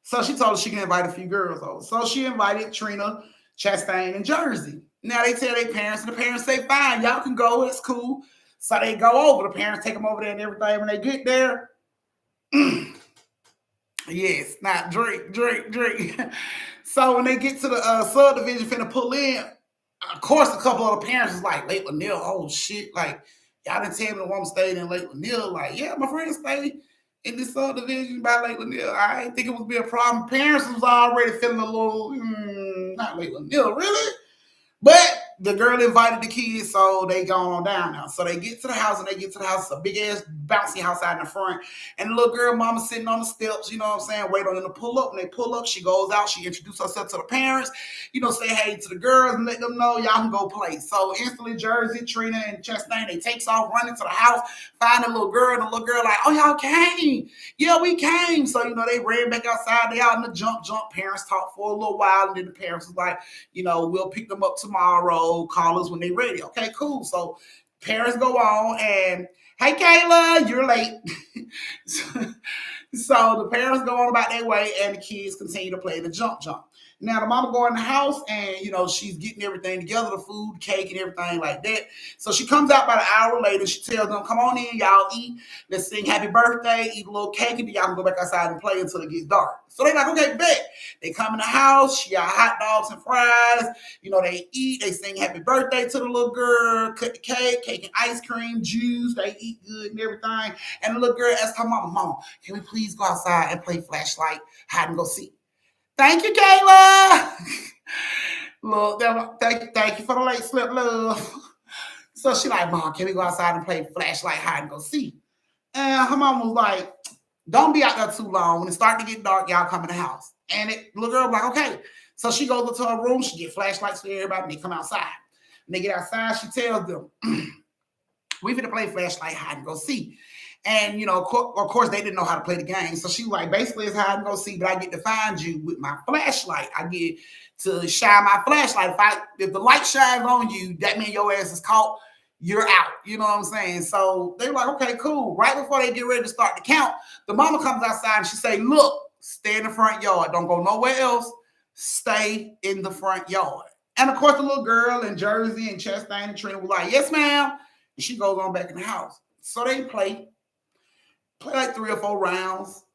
[SPEAKER 1] So she told her she can invite a few girls over. So she invited Trena, Chastain, and Jerzee. Now they tell their parents, and the parents say, fine, y'all can go, it's cool. So they go over. The parents take them over there and everything. When they get there, yes, not drink. So when they get to the subdivision finna pull in, of course, a couple of the parents is like, Lake Lanier, oh shit, like, y'all didn't tell me the woman stayed in Lake Lanier. Like, yeah, my friend stayed in this subdivision by Lake Lanier. I didn't think it would be a problem. Parents was already feeling a little, not Lake Lanier, really? But the girl invited the kids, so they go on down now. So they get to the house, and it's a big-ass bouncy house out in the front. And the little girl mama sitting on the steps, you know what I'm saying, wait on them to pull up. When they pull up, she goes out, she introduces herself to the parents, say hey to the girls and let them know y'all can go play. So instantly, Jerzee, Trena, and Chastain, they takes off running to the house, find the little girl, and the little girl like, oh, y'all came. Yeah, we came. So, they ran back outside. They out in the jump. Parents talked for a little while, and then the parents was like, we'll pick them up tomorrow. Call us when they're ready. Okay, cool. So parents go on and, hey, Kayla, you're late. So the parents go on about their way and the kids continue to play the jump. Now the mama go in the house and, she's getting everything together, the food, cake, and everything like that. So she comes out about an hour later. She tells them, come on in, y'all eat. Let's sing happy birthday, eat a little cake, and then y'all can go back outside and play until it gets dark. So they like, okay, bet. They come in the house. She got hot dogs and fries. They eat. They sing happy birthday to the little girl, cut the cake and ice cream, juice. They eat good and everything. And the little girl asks her mama, can we please go outside and play flashlight, hide and go seek? Thank you, Kayla. Look, thank you for the late slip, love. So she like, Mom, can we go outside and play flashlight, hide and go see? And her mom was like, don't be out there too long. When it start to get dark, y'all come in the house. And the little girl was like, okay. So she goes into her room. She get flashlights for everybody, and they come outside. When they get outside, she tells them, we finna play flashlight, hide and go see. And, of course, they didn't know how to play the game. So she was like, basically, it's hide and go see, but I get to find you with my flashlight. I get to shine my flashlight. If the light shines on you, that means your ass is caught. You're out. You know what I'm saying? So they were like, okay, cool. Right before they get ready to start the count, the mama comes outside and she say, look, stay in the front yard. Don't go nowhere else. Stay in the front yard. And, of course, the little girl and Jerzee and Chastain and Trena were like, yes, ma'am. And she goes on back in the house. So they play like 3 or 4 rounds.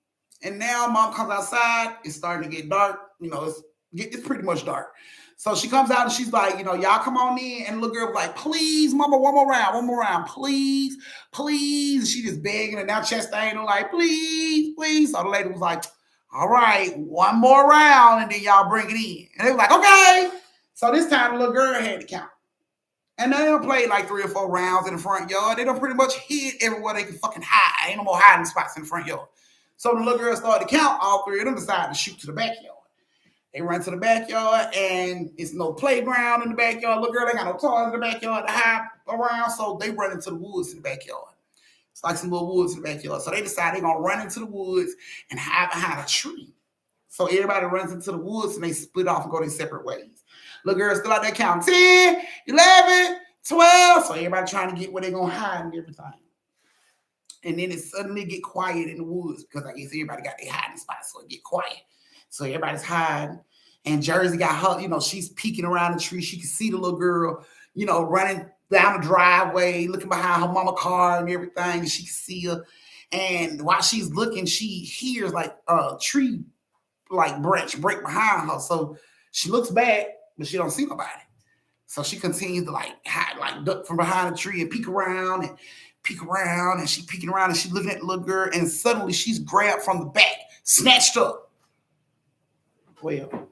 [SPEAKER 1] And now mom comes outside. It's starting to get dark. It's It's pretty much dark. So she comes out and she's like, y'all come on in. And the little girl was like, please, mama, one more round, please, please. And she just begging. And now Chastain was like, please, please. So the lady was like, all right, one more round, and then y'all bring it in. And they were like, okay. So this time the little girl had to count. And they done played like 3 or 4 rounds in the front yard. They done pretty much hid everywhere they can fucking hide. Ain't no more hiding spots in the front yard. So the little girl started to count. All 3 of them decided to shoot to the backyard. They run to the backyard, and it's no playground in the backyard. Little girl, they got no toys in the backyard to hide around, so they run into the woods in the backyard. It's like some little woods in the backyard. So they decide they're going to run into the woods and hide behind a tree. So everybody runs into the woods, and they split off and go their separate ways. Little girl's still out there counting 10, 11, 12. So everybody trying to get where they're going to hide and everything. And then it suddenly get quiet in the woods because I guess everybody got their hiding spots, so it get quiet. So everybody's hiding. And Jerzee got her, she's peeking around the tree. She can see the little girl, running down the driveway, looking behind her mama car and everything. And she can see her. And while she's looking, she hears like a tree like branch break behind her. So she looks back, but she don't see nobody. So she continues to hide, duck from behind the tree and peek around and she peeking around and she's looking at the little girl, and suddenly she's grabbed from the back, snatched up. Well,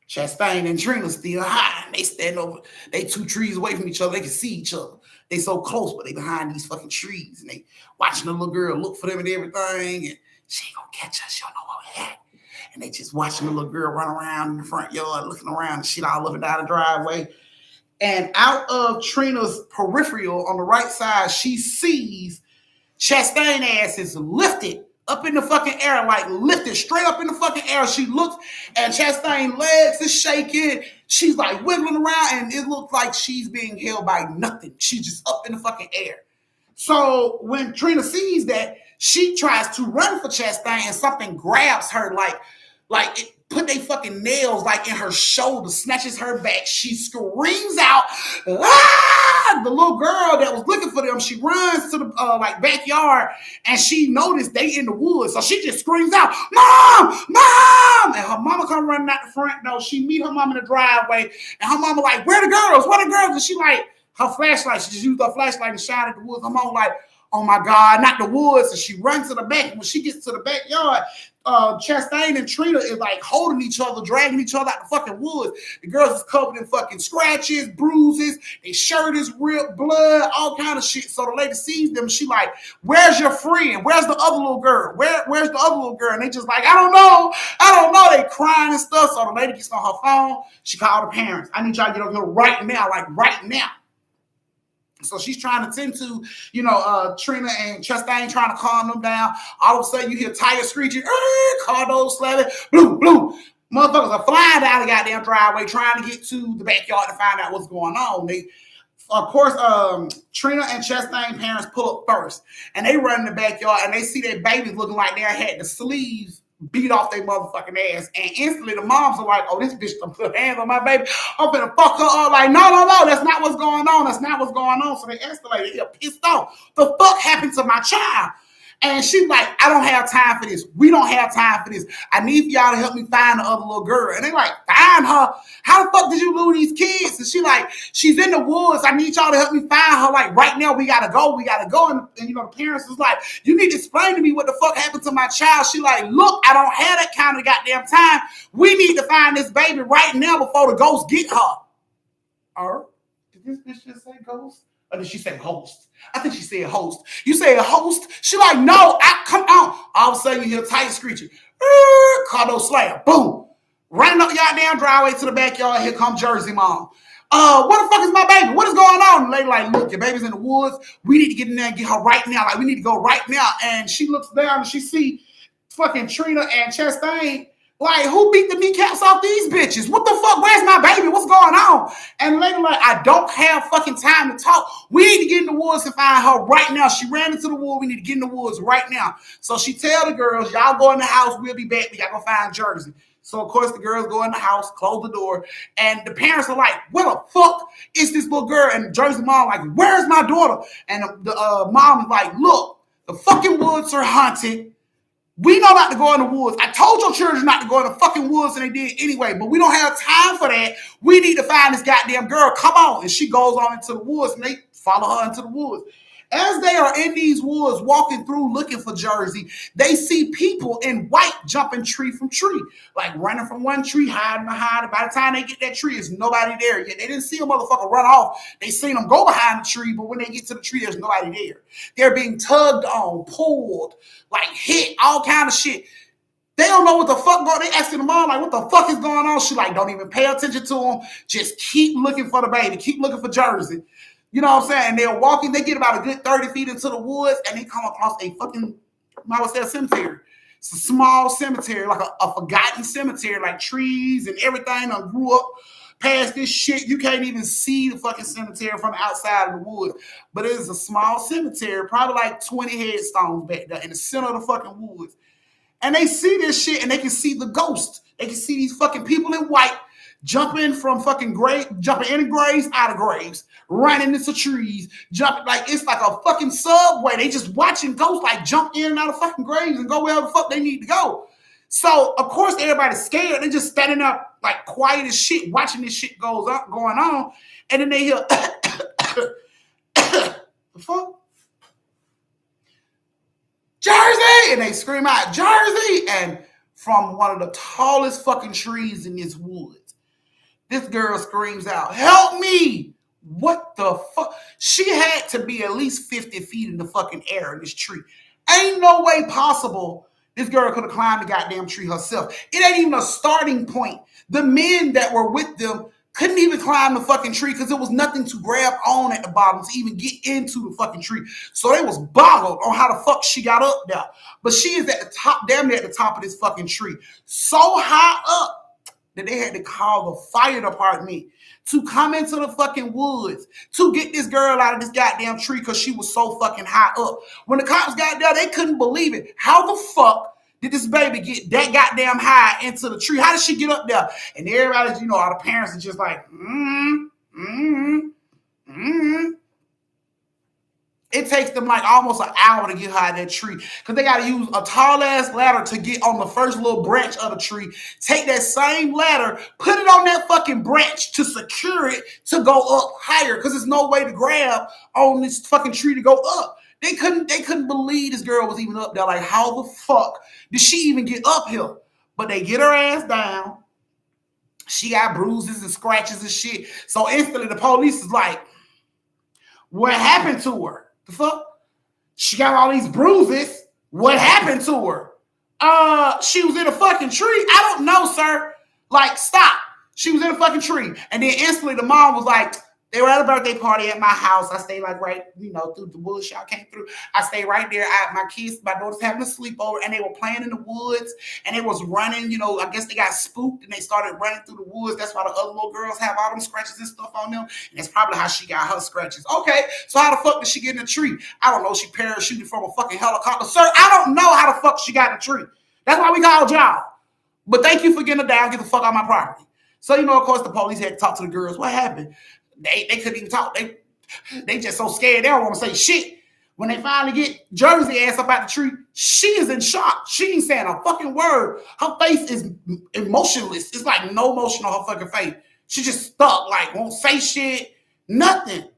[SPEAKER 1] Chastain and Trena still hiding. They stand over, they 2 trees away from each other. They can see each other. They so close, but they behind these fucking trees. And they watching the little girl look for them and everything. And she ain't gonna catch us. She don't know what we're at. And they just watching the little girl run around in the front yard, looking around and shit all up and down the driveway. And out of Trena's peripheral on the right side, she sees Chastain ass is lifted up in the fucking air, lifted straight up in the fucking air. She looks, and Chastain's legs is shaking. She's wiggling around, and it looks like she's being held by nothing. She's just up in the fucking air. So when Trena sees that, she tries to run for Chastain, and something grabs her, it put they fucking nails in her shoulder, snatches her back. She screams out, ah! The little girl that was looking for them, she runs to the backyard, and she noticed they in the woods. So she just screams out, Mom! Mom! And her mama come running out the front door. She meet her mom in the driveway, and her mama where the girls? Where the girls? And she her flashlight, she just used her flashlight and shine at the woods. Her mama oh my God, not the woods. And she runs to the back. And when she gets to the backyard, Chastain and Trena is holding each other, dragging each other out the fucking woods. The girls is covered in fucking scratches, bruises. Their shirt is ripped, blood, all kind of shit. So the lady sees them. She where's your friend? Where's the other little girl? Where's the other little girl? And they just I don't know. They crying and stuff. So the lady gets on her phone. She called her parents. I need y'all to get over here right now, right now. So she's trying to tend to, Trena and Chastain trying to calm them down. All of a sudden, you hear tires screeching, car doors slamming, blue, blue. Motherfuckers are flying down the goddamn driveway trying to get to the backyard to find out what's going on. Of course, Trena and Chastain parents pull up first, and they run in the backyard, and they see their babies looking like they had the sleeves beat off their motherfucking ass. And instantly the moms are oh, this bitch done put hands on my baby. I'm gonna fuck her up. No, that's not what's going on. That's not what's going on. So they escalated. They're pissed off. The fuck happened to my child? And she's I don't have time for this. We don't have time for this. I need for y'all to help me find the other little girl. And they find her? How the fuck did you lose these kids? And she's in the woods. I need y'all to help me find her. Right now, we gotta go. And the parents is you need to explain to me what the fuck happened to my child. She look, I don't have that kind of goddamn time. We need to find this baby right now before the ghosts get her. Did this bitch just say ghost? Or did she say host? I think she said host. You say a host? She no, come on. All of a sudden you hear tire screeching. Car door slam. Boom. Running up y'all damn driveway to the backyard. Here comes Jerzee mom. What the fuck is my baby? What is going on? And the lady look, your baby's in the woods. We need to get in there and get her right now. We need to go right now. And she looks down and she see fucking Trena and Chastain. Who beat the kneecaps off these bitches? What the fuck? Where's my baby? What's going on? And the lady I don't have fucking time to talk. We need to get in the woods and find her right now. She ran into the woods. We need to get in the woods right now. So she tell the girls, y'all go in the house. We'll be back. We gotta go find Jerzee. So, of course, the girls go in the house, close the door, and the parents are where the fuck is this little girl? And Jerzee mom where's my daughter? And the mom is look, the fucking woods are haunted. We know not to go in the woods. I told your children not to go in the fucking woods, and they did anyway. But we don't have time for that. We need to find this goddamn girl. Come on. And she goes on into the woods, and they follow her into the woods. As they are in these woods walking through looking for Jerzee, they see people in white jumping tree from tree, like running from one tree, hiding behind it. By the time they get that tree, there's nobody there yet. They didn't see a motherfucker run off. They seen them go behind the tree, but when they get to the tree, there's nobody there. They're being tugged on, pulled, like hit, all kind of shit. They don't know what the fuck going. They asking the mom like, "What the fuck is going on?" She like, "Don't even pay attention to them. Just keep looking for the baby. Keep looking for Jerzee." You know what I'm saying? And they're walking. They get about a good 30 feet into the woods, and they come across a fucking, I would say, a cemetery. It's a small cemetery, like a forgotten cemetery, like trees and everything. I grew up past this shit. You can't even see the fucking cemetery from outside of the woods. But it is a small cemetery, probably like 20 headstones back there in the center of the fucking woods. And they see this shit, and they can see the ghost. They can see these fucking people in white jumping from fucking grave, jumping in graves, out of graves, running into trees, jumping like it's like a fucking subway. They just watching ghosts like jump in and out of fucking graves and go wherever the fuck they need to go. So of course everybody's scared. They're just standing up like quiet as shit, watching this shit going on, and then they hear the fuck? Jerzee! And they scream out, Jerzee! And from one of the tallest fucking trees in this woods, this girl screams out, help me! What the fuck? She had to be at least 50 feet in the fucking air in this tree. Ain't no way possible this girl could have climbed the goddamn tree herself. It ain't even a starting point. The men that were with them couldn't even climb the fucking tree because there was nothing to grab on at the bottom to even get into the fucking tree. So they was boggled on how the fuck she got up there. But she is at the top, damn near at the top of this fucking tree. So high up that they had to call the fire department to come into the fucking woods to get this girl out of this goddamn tree because she was so fucking high up. When the cops got there, they couldn't believe it. How the fuck did this baby get that goddamn high into the tree? How did she get up there? And everybody's, you know, all the parents are just like, It takes them like almost an hour to get her out of that tree because they got to use a tall ass ladder to get on the first little branch of the tree. Take that same ladder, put it on that fucking branch to secure it to go up higher because there's no way to grab on this fucking tree to go up. They couldn't believe this girl was even up there. Like, how the fuck did she even get up here? But they get her ass down. She got bruises and scratches and shit. So instantly the police is like, what happened to her? The fuck? She got all these bruises. What happened to her? She was in a fucking tree. I don't know, sir. Like, stop. She was in a fucking tree. And then instantly the mom was like, they were at a birthday party at my house. I stayed like right, through the woods. Y'all came through. I stayed right there. My daughter's having a sleepover, and they were playing in the woods, and they was running. I guess they got spooked, and they started running through the woods. That's why the other little girls have all them scratches and stuff on them, and that's probably how she got her scratches. Okay, so how the fuck did she get in the tree? I don't know. She parachuted from a fucking helicopter. Sir, I don't know how the fuck she got in the tree. That's why we called y'all. But thank you for getting her down. Get the fuck out of my property. So, of course, the police had to talk to the girls. What happened? They couldn't even talk. They just so scared they don't want to say shit. When they finally get Jerzee ass up out the tree, she is in shock. She ain't saying a fucking word. Her face is emotionless. It's like no emotion on her fucking face. She just stuck, like won't say shit, nothing.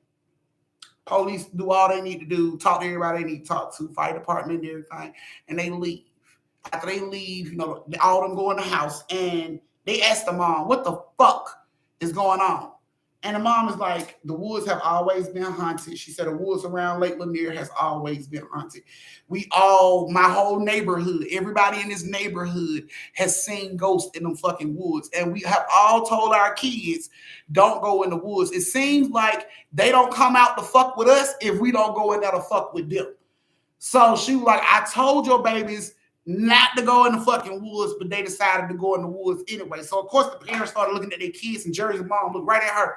[SPEAKER 1] Police do all they need to do, talk to everybody they need to talk to, fire department and everything, and they leave. After they leave, all of them go in the house and they ask the mom, what the fuck is going on? And the mom is like, the woods have always been haunted. She said the woods around Lake Lanier has always been haunted. My whole neighborhood, everybody in this neighborhood has seen ghosts in them fucking woods. And we have all told our kids, don't go in the woods. It seems like they don't come out to fuck with us if we don't go in there to fuck with them. So she was like, I told your babies not to go in the fucking woods, but they decided to go in the woods anyway. So, of course, the parents started looking at their kids, and Jerzee's mom looked right at her.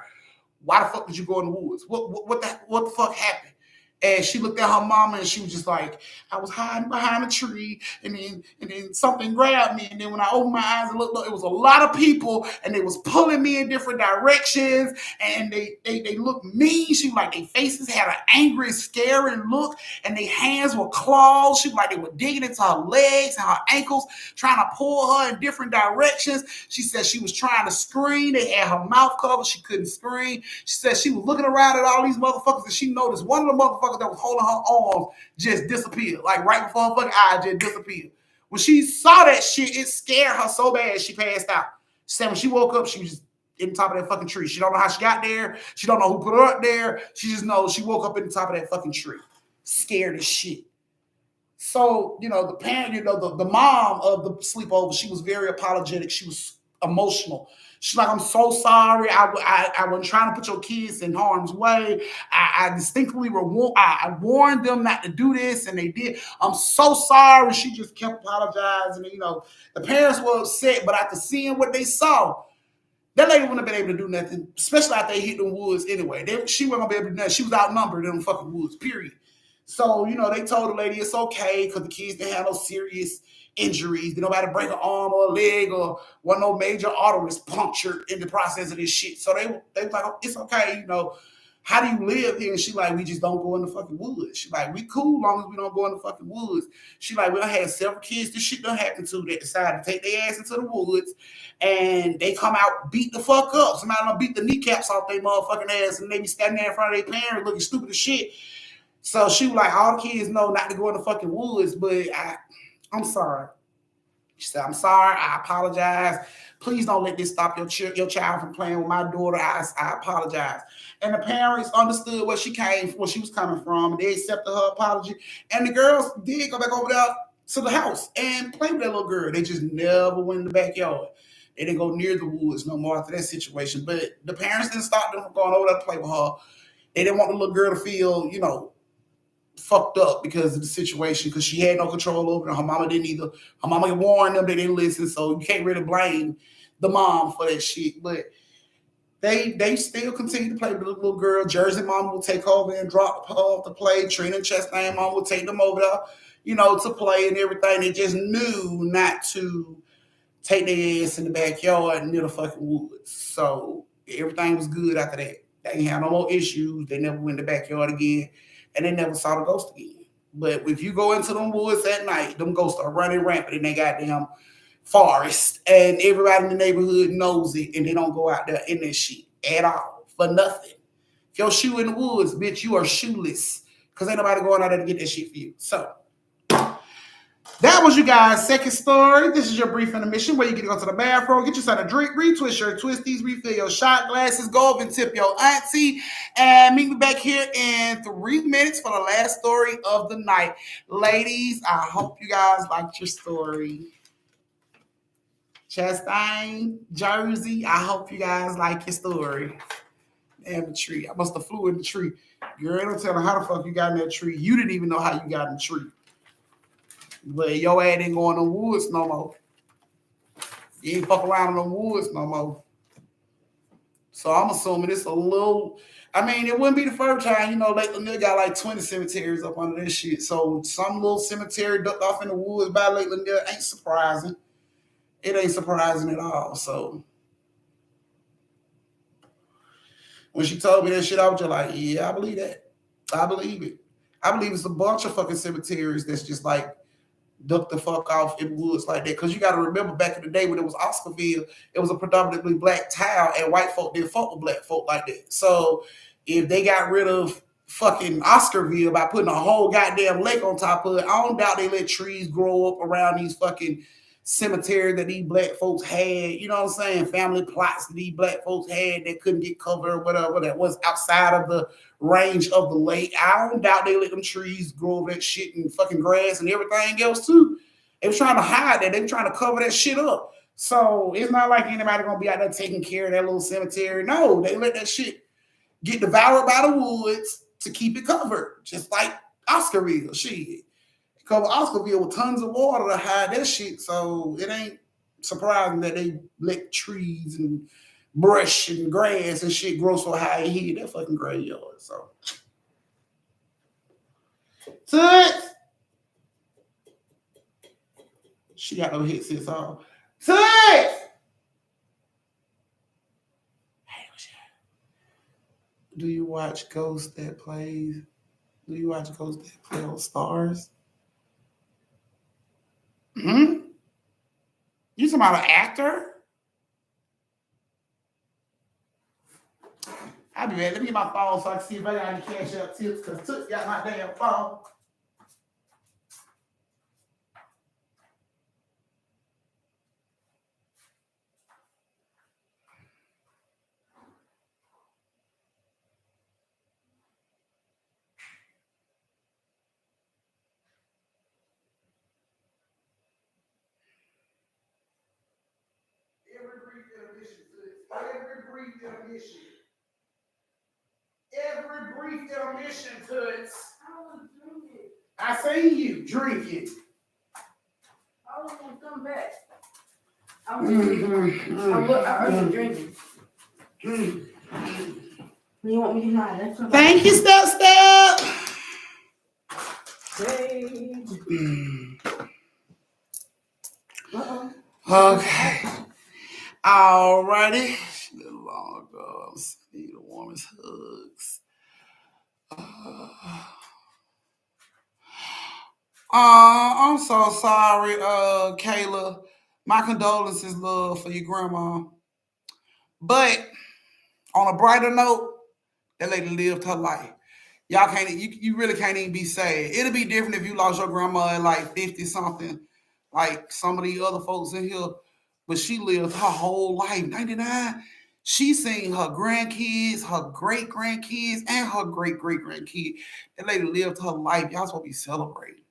[SPEAKER 1] Why the fuck did you go in the woods? What the fuck happened? And she looked at her mama and she was just like, I was hiding behind a tree, and then something grabbed me. And then when I opened my eyes and looked up, it was a lot of people, and they was pulling me in different directions, and they looked mean. She was like, their faces had an angry, scaring look, and their hands were claws. She was like, they were digging into her legs and her ankles, trying to pull her in different directions. She said she was trying to scream. They had her mouth covered. She couldn't scream. She said she was looking around at all these motherfuckers, and she noticed one of the motherfuckers that was holding her arms just disappeared. Like right before her fucking eye just disappeared. When she saw that shit, it scared her so bad she passed out. She said when she woke up, she was just in the top of that fucking tree. She don't know how she got there. She don't know who put her up there. She just knows she woke up in the top of that fucking tree. Scared as shit. So, the parent, the mom of the sleepover, she was very apologetic. She was emotional. She's like, I'm so sorry. I wasn't trying to put your kids in harm's way. I distinctly I warned them not to do this, and they did. I'm so sorry. She just kept apologizing. The parents were upset, but after seeing what they saw, that lady wouldn't have been able to do nothing, especially after they hit the woods anyway. She wasn't going to be able to do nothing. She was outnumbered in the fucking woods, period. So, they told the lady it's okay because the kids didn't have no serious injuries. Did nobody break an arm or a leg or one no major arteries punctured in the process of this shit. So they was like, oh, it's okay, How do you live here? And she like, we just don't go in the fucking woods. She like, we cool long as we don't go in the fucking woods. She like, we done had several kids this shit done happened to that decided to take their ass into the woods and they come out beat the fuck up. Somebody done beat the kneecaps off their motherfucking ass and they be standing there in front of their parents looking stupid as shit. So she was like, all the kids know not to go in the fucking woods, but I'm sorry. She said, I'm sorry. I apologize. Please don't let this stop your child from playing with my daughter. I apologize. And the parents understood where she was coming from, and they accepted her apology. And the girls did go back over there to the house and play with that little girl. They just never went in the backyard. They didn't go near the woods no more after that situation. But the parents didn't stop them from going over there to play with her. They didn't want the little girl to feel, fucked up because of the situation, because she had no control over it. Her mama didn't either. Her mama warned them, they didn't listen, so you can't really blame the mom for that shit. But they still continue to play with the little girl. Jerzee mama will take over and drop her off to play. Trena and Chastain mama will take them over there, to play and everything. They just knew not to take their ass in the backyard near the fucking woods. So everything was good after that. They didn't have no more issues. They never went in the backyard again. And they never saw the ghost again. But if you go into them woods at night, them ghosts are running rampant in their goddamn forest. And everybody in the neighborhood knows it. And they don't go out there in that shit at all. For nothing. If your shoe in the woods, bitch, you are shoeless. Because ain't nobody going out there to get that shit for you. So, that was you guys' second story. This is your brief intermission where you get to go to the bathroom, get yourself a drink, retwist your twisties, refill your shot glasses, go up and tip your auntie, and meet me back here in 3 minutes for the last story of the night. Ladies, I hope you guys liked your story. Chastain, Jerzee, I hope you guys like your story. Damn, the tree. I must have flew in the tree. Girl, don't tell me how the fuck you got in that tree. You didn't even know how you got in the tree. But your ass ain't going in the woods no more. You ain't fuck around in the woods no more. So I'm assuming it's a little. I mean, it wouldn't be the first time, Lake Lanier got like 20 cemeteries up under this shit. So some little cemetery ducked off in the woods by Lake Lanier ain't surprising. It ain't surprising at all. So when she told me that shit, I was just like, yeah, I believe that. I believe it. I believe it's a bunch of fucking cemeteries that's just like duck the fuck off in woods like that. Because you got to remember back in the day when it was Oscarville, it was a predominantly black town, and white folk didn't fuck with black folk like that. So if they got rid of fucking Oscarville by putting a whole goddamn lake on top of it, I don't doubt they let trees grow up around these fucking cemeteries that these black folks had. You know what I'm saying? Family plots that these black folks had that couldn't get covered or whatever, that was outside of the range of the lake. I don't doubt they let them trees grow that shit and fucking grass and everything else too. They was trying to hide that. They were trying to cover that shit up. So it's not like anybody gonna be out there taking care of that little cemetery. No, they let that shit get devoured by the woods to keep it covered. Just like Oscarville. Shit. Cover Oscarville with tons of water to hide that shit. So it ain't surprising that they let trees and brush and grass and shit grow so high and hit that fucking graveyard. So Toots. She got no headsets on. Toots. Do you watch Ghost that plays? Do you watch Ghost that play on Stars? Hmm? You talking about an actor? I'll be ready. Let me get my phone so I can see if I got any cash up tips because Toots got my damn phone. Every brief intermission, Toots. Every brief intermission. Every brief intermission, Toots.
[SPEAKER 2] I was drinking.
[SPEAKER 1] I seen you drinking.
[SPEAKER 2] I was gonna come back. I was drinking. You want me to lie? That's what
[SPEAKER 1] Thank you, Steph-Steph. Okay. Alrighty. She a little long arms. Need the warmest hugs. I'm so sorry, Kayla. My condolences, love, for your grandma. But on a brighter note, that lady lived her life. Y'all can't, you really can't even be sad. It'll be different if you lost your grandma at like 50 something, like some of the other folks in here. But she lived her whole life, 99. She seen her grandkids, her great grandkids, and her great great grandkid. That lady lived her life. Y'all supposed to be celebrating.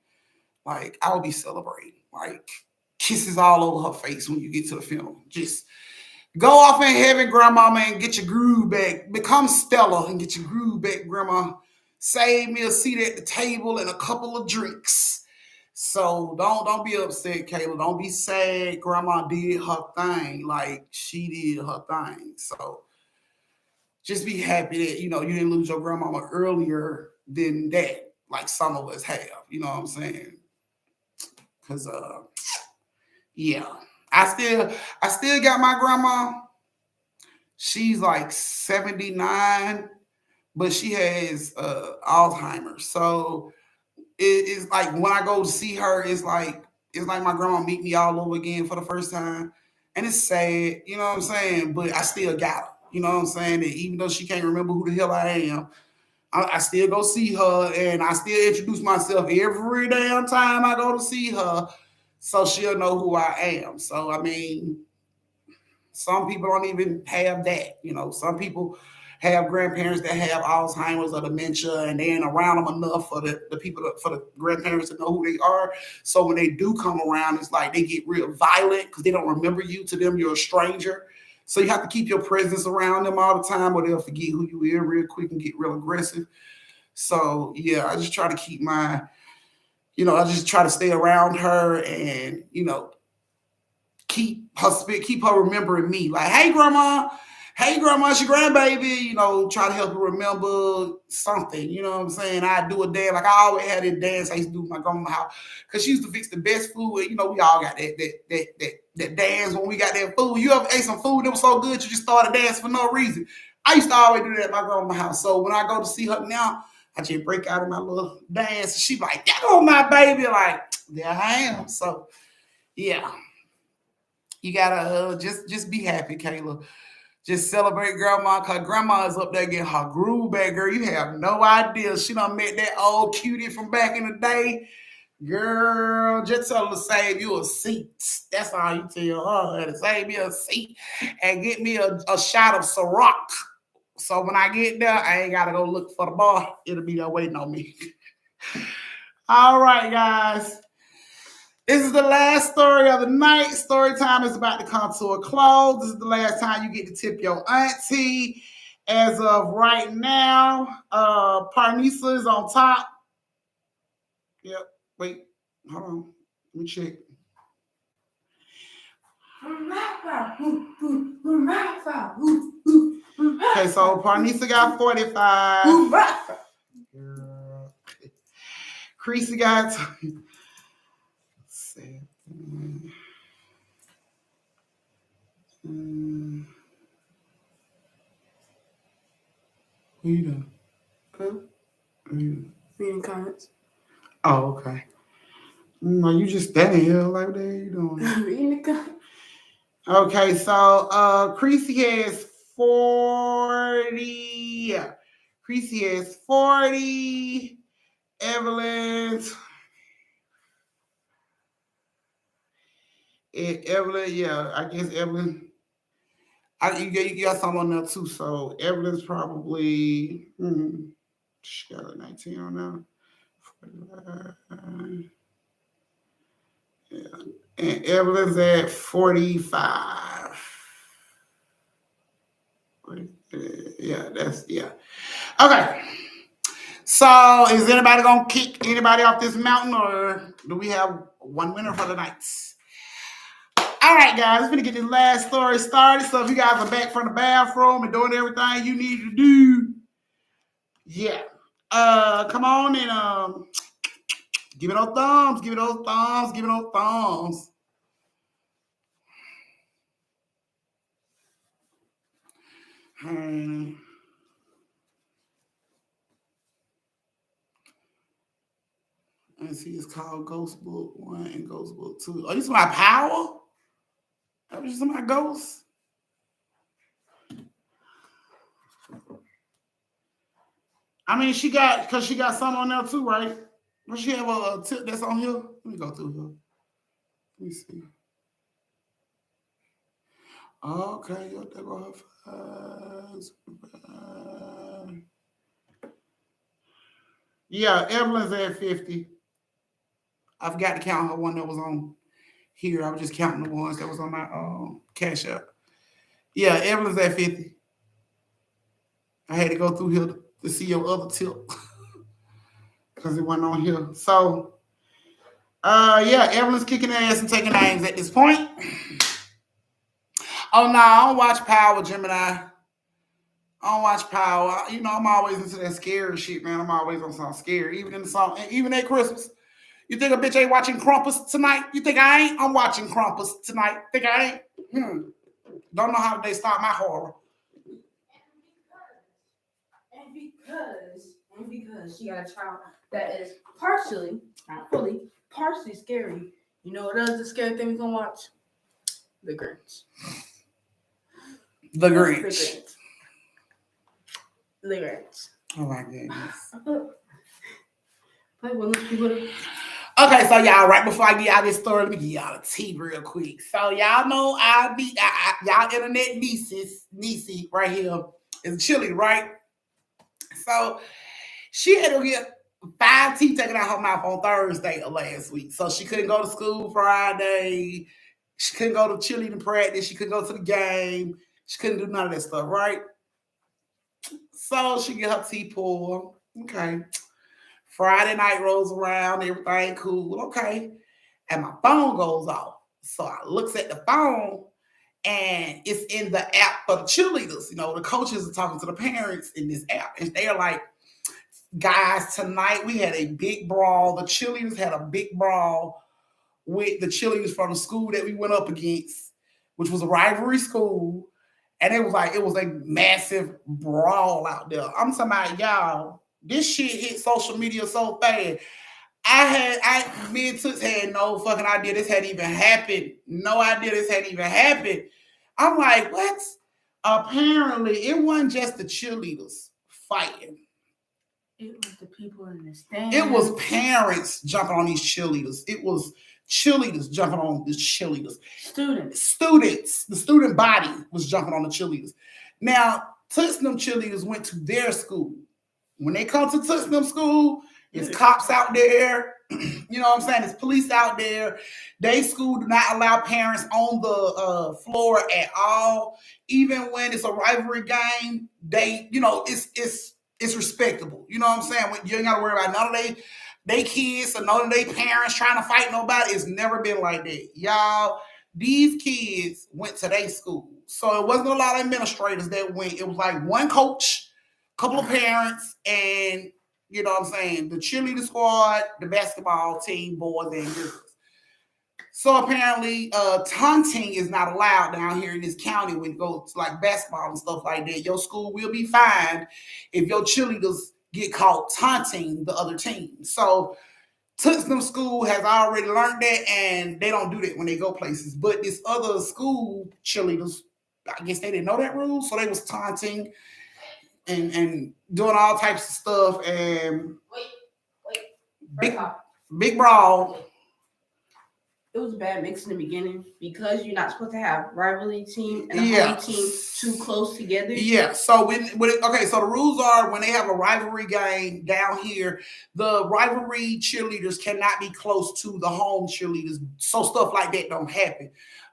[SPEAKER 1] Like, I would be celebrating. Like, kisses all over her face when you get to the funeral. Just go off in heaven, grandmama, and get your groove back. Become Stella and get your groove back, grandma. Save me a seat at the table and a couple of drinks. So don't be upset, Kayla. Don't be sad. Grandma did her thing. Like, she did her thing. So just be happy that, you didn't lose your grandmama earlier than that, like some of us have. You know what I'm saying? Cause yeah. I still got my grandma. She's like 79, but she has Alzheimer's. So it's like when I go to see her, it's like my grandma meet me all over again for the first time. And it's sad, you know what I'm saying? But I still got her. You know what I'm saying? That even though she can't remember who the hell I am, I still go see her and I still introduce myself every damn time I go to see her so she'll know who I am. So, I mean, some people don't even have that. Some people have grandparents that have Alzheimer's or dementia, and they ain't around them enough for the people for the grandparents to know who they are. So when they do come around, it's like they get real violent because they don't remember you. To them, you're a stranger. So you have to keep your presence around them all the time, or they'll forget who you are real quick and get real aggressive. So yeah, I just try to keep I just try to stay around her and keep her remembering me. Like, hey grandma, it's your grandbaby. Try to help her remember something. You know what I'm saying? I do a dance. Like, I always had a dance I used to do with my grandma's house because she used to fix the best food. And, we all got that dance when we got that food. You ever ate some food that was so good you just started dancing for no reason? I used to always do that at my grandma's house. So when I go to see her now, I just break out in my little dance. And she like, "That go my baby." Like, there I am. So yeah. You gotta just be happy, Kayla. Just celebrate grandma, cause grandma is up there getting her groove back, girl. You have no idea. She done met that old cutie from back in the day. Girl, just tell her to save you a seat. That's all you tell her, to save me a seat and get me a shot of Ciroc. So when I get there, I ain't gotta go look for the bar. It'll be there waiting on me. All right, guys. This is the last story of the night. Story time is about to come to a close. This is the last time you get to tip your auntie. As of right now, Parnisa is on top. Yep. Wait. Hold on. Let me check. Okay, so Parnisa got 45. Creasy got 7. What you doing?
[SPEAKER 2] Reading comments.
[SPEAKER 1] Oh, okay. No, you just standing here like that. You doing?
[SPEAKER 2] Reading the comments.
[SPEAKER 1] Okay, so Creasy has 40. Creasy has 40. Evelyn. Evelyn, yeah, I guess Evelyn. You got some on there too. So Evelyn's probably she got a 19 on there. Yeah. And Evelyn's at 45. Yeah, Okay. So is anybody gonna kick anybody off this mountain, or do we have one winner for the night? All right, guys, we're gonna get this last story started. So if you guys are back from the bathroom and doing everything you need to do, yeah. Come on and give me those thumbs, give me those thumbs, give me those thumbs. And see, it's called Ghost Book 1 and Ghost Book 2. Oh, you talking about Power? That was just about Ghost. I mean, she got some on there too, right? Does she have a tip that's on here? Let me go through here. Let me see. Okay, there go her 5. Yeah, Evelyn's at 50. I forgot to count her one that was on here. I was just counting the ones that was on my Cash App. Yeah, Evelyn's at 50. I had to go through here to see your other tip because it wasn't on here. So, yeah, Evelyn's kicking ass and taking names at this point. Oh no, I don't watch Power, Gemini. I don't watch Power. You know, I'm always into that scary shit, man. I'm always on something scary, even in the song, even at Christmas. You think a bitch ain't watching Krampus tonight? You think I ain't? I'm watching Krampus tonight. Think I ain't? Don't know how they start my horror.
[SPEAKER 2] And because she got a child that is partially, not fully, partially scary. You know what else the scary thing we're gonna watch? The Grinch.
[SPEAKER 1] The Grinch.
[SPEAKER 2] The Grinch.
[SPEAKER 1] Oh my goodness.
[SPEAKER 2] Okay,
[SPEAKER 1] so y'all, right before I get out this story, let me give y'all a tea real quick. So y'all know y'all internet Nisa right here is a cheerleader, right? So she had to get 5 teeth taken out her mouth on Thursday of last week. So she couldn't go to school Friday. She couldn't go to cheerleading practice. She couldn't go to the game. She couldn't do none of that stuff, right? So she get her teeth pulled. Okay. Friday night rolls around, everything cool. Okay. And my phone goes off. So I looks at the phone and it's in the app for the cheerleaders. You know, the coaches are talking to the parents in this app. And they're like, guys, tonight we had a big brawl. The cheerleaders had a big brawl with the cheerleaders from the school that we went up against, which was a rivalry school. And it was a massive brawl out there. I'm talking about, y'all, this shit hit social media so fast. Me and Toots had no fucking idea this had even happened. No idea this had even happened. I'm like, what? Apparently, it wasn't just the cheerleaders fighting.
[SPEAKER 2] It was the people in the stands.
[SPEAKER 1] It was parents jumping on these cheerleaders. It was cheerleaders jumping on the cheerleaders. Students. The student body was jumping on the cheerleaders. Now, Tootsnam cheerleaders went to their school. When they come to Tootsnam school, it's cops out there. You know what I'm saying? There's police out there. They school do not allow parents on the floor at all. Even when it's a rivalry game, they, you know, it's respectable. You know what I'm saying? You ain't got to worry about none of they kids or none of their parents trying to fight nobody. It's never been like that. Y'all, these kids went to their school. So it wasn't a lot of administrators that went. It was like one coach, a couple of parents, and You know what I'm saying? The cheerleader squad, the basketball team, boys and girls. So apparently, taunting is not allowed down here in this county when it goes to like basketball and stuff like that. Your school will be fined if your cheerleaders get caught taunting the other team. So Tootsnam School has already learned that, and they don't do that when they go places. But this other school cheerleaders, I guess they didn't know that rule, so they was taunting and doing all types of stuff and big, big brawl.
[SPEAKER 2] It was a bad mix in the beginning because you're not supposed to have rivalry team and a home team too close together.
[SPEAKER 1] Yeah. So so the rules are when they have a rivalry game down here, the rivalry cheerleaders cannot be close to the home cheerleaders, so stuff like that don't happen.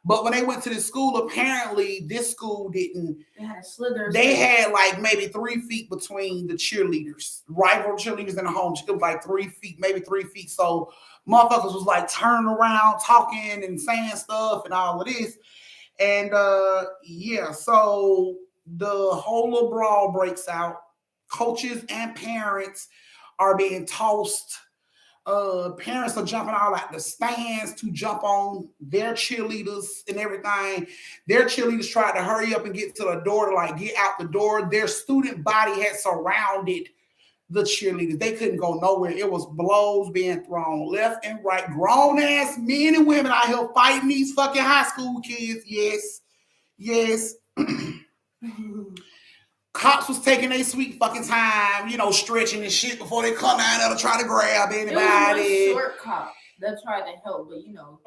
[SPEAKER 1] But when they went to this school, apparently this school didn't.
[SPEAKER 2] They had slithers.
[SPEAKER 1] They had like maybe 3 feet between the cheerleaders, rival cheerleaders and the home. It was like 3 feet, maybe 3 feet. So motherfuckers was like turning around, talking and saying stuff and all of this. And so the whole little brawl breaks out. Coaches and parents are being tossed. Parents are jumping all out the stands to jump on their cheerleaders and everything. Their cheerleaders tried to hurry up and get to the door to like get out the door. Their student body had surrounded the cheerleaders. They couldn't go nowhere. It was blows being thrown left and right. Grown ass men and women out here fighting these fucking high school kids. Yes. Cops was taking their sweet fucking time, stretching and shit before they come out there to try to grab anybody.
[SPEAKER 2] It was one short cop that tried to help,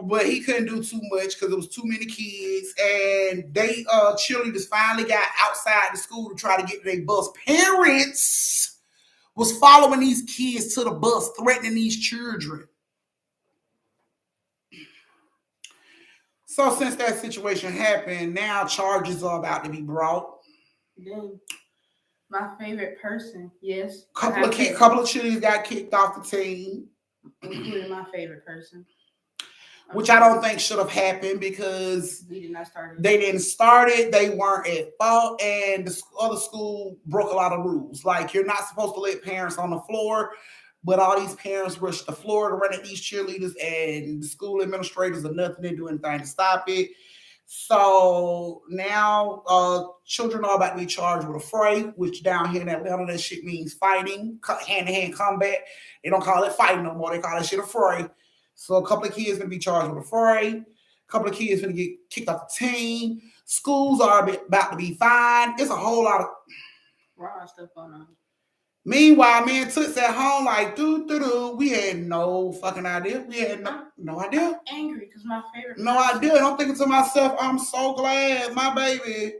[SPEAKER 1] But he couldn't do too much because there was too many kids, and they cheerleaders finally got outside the school to try to get to their bus. Parents was following these kids to the bus, threatening these children. So since that situation happened, now charges are about to be brought.
[SPEAKER 2] Then my favorite person, yes.
[SPEAKER 1] Couple of cheerleaders got kicked off the team.
[SPEAKER 2] Including my favorite person.
[SPEAKER 1] Which I don't think should have happened because
[SPEAKER 2] we did not start it.
[SPEAKER 1] They didn't start it. They weren't at fault. And the other school broke a lot of rules. Like you're not supposed to let parents on the floor. But all these parents rushed the floor to run at these cheerleaders, and the school administrators are nothing to do anything to stop it. So now children are about to be charged with a fray, which down here in Atlanta, that shit means fighting, hand-to-hand combat. They don't call it fighting no more. They call that shit a fray. So a couple of kids going to be charged with a fray. A couple of kids going to get kicked off the team. Schools are about to be fined. It's a whole lot of
[SPEAKER 2] raw stuff going on.
[SPEAKER 1] Meanwhile, me and Toots at home like, we had no fucking idea. We had no idea.
[SPEAKER 2] I'm angry because my favorite person.
[SPEAKER 1] No idea. And I'm thinking to myself, I'm so glad my baby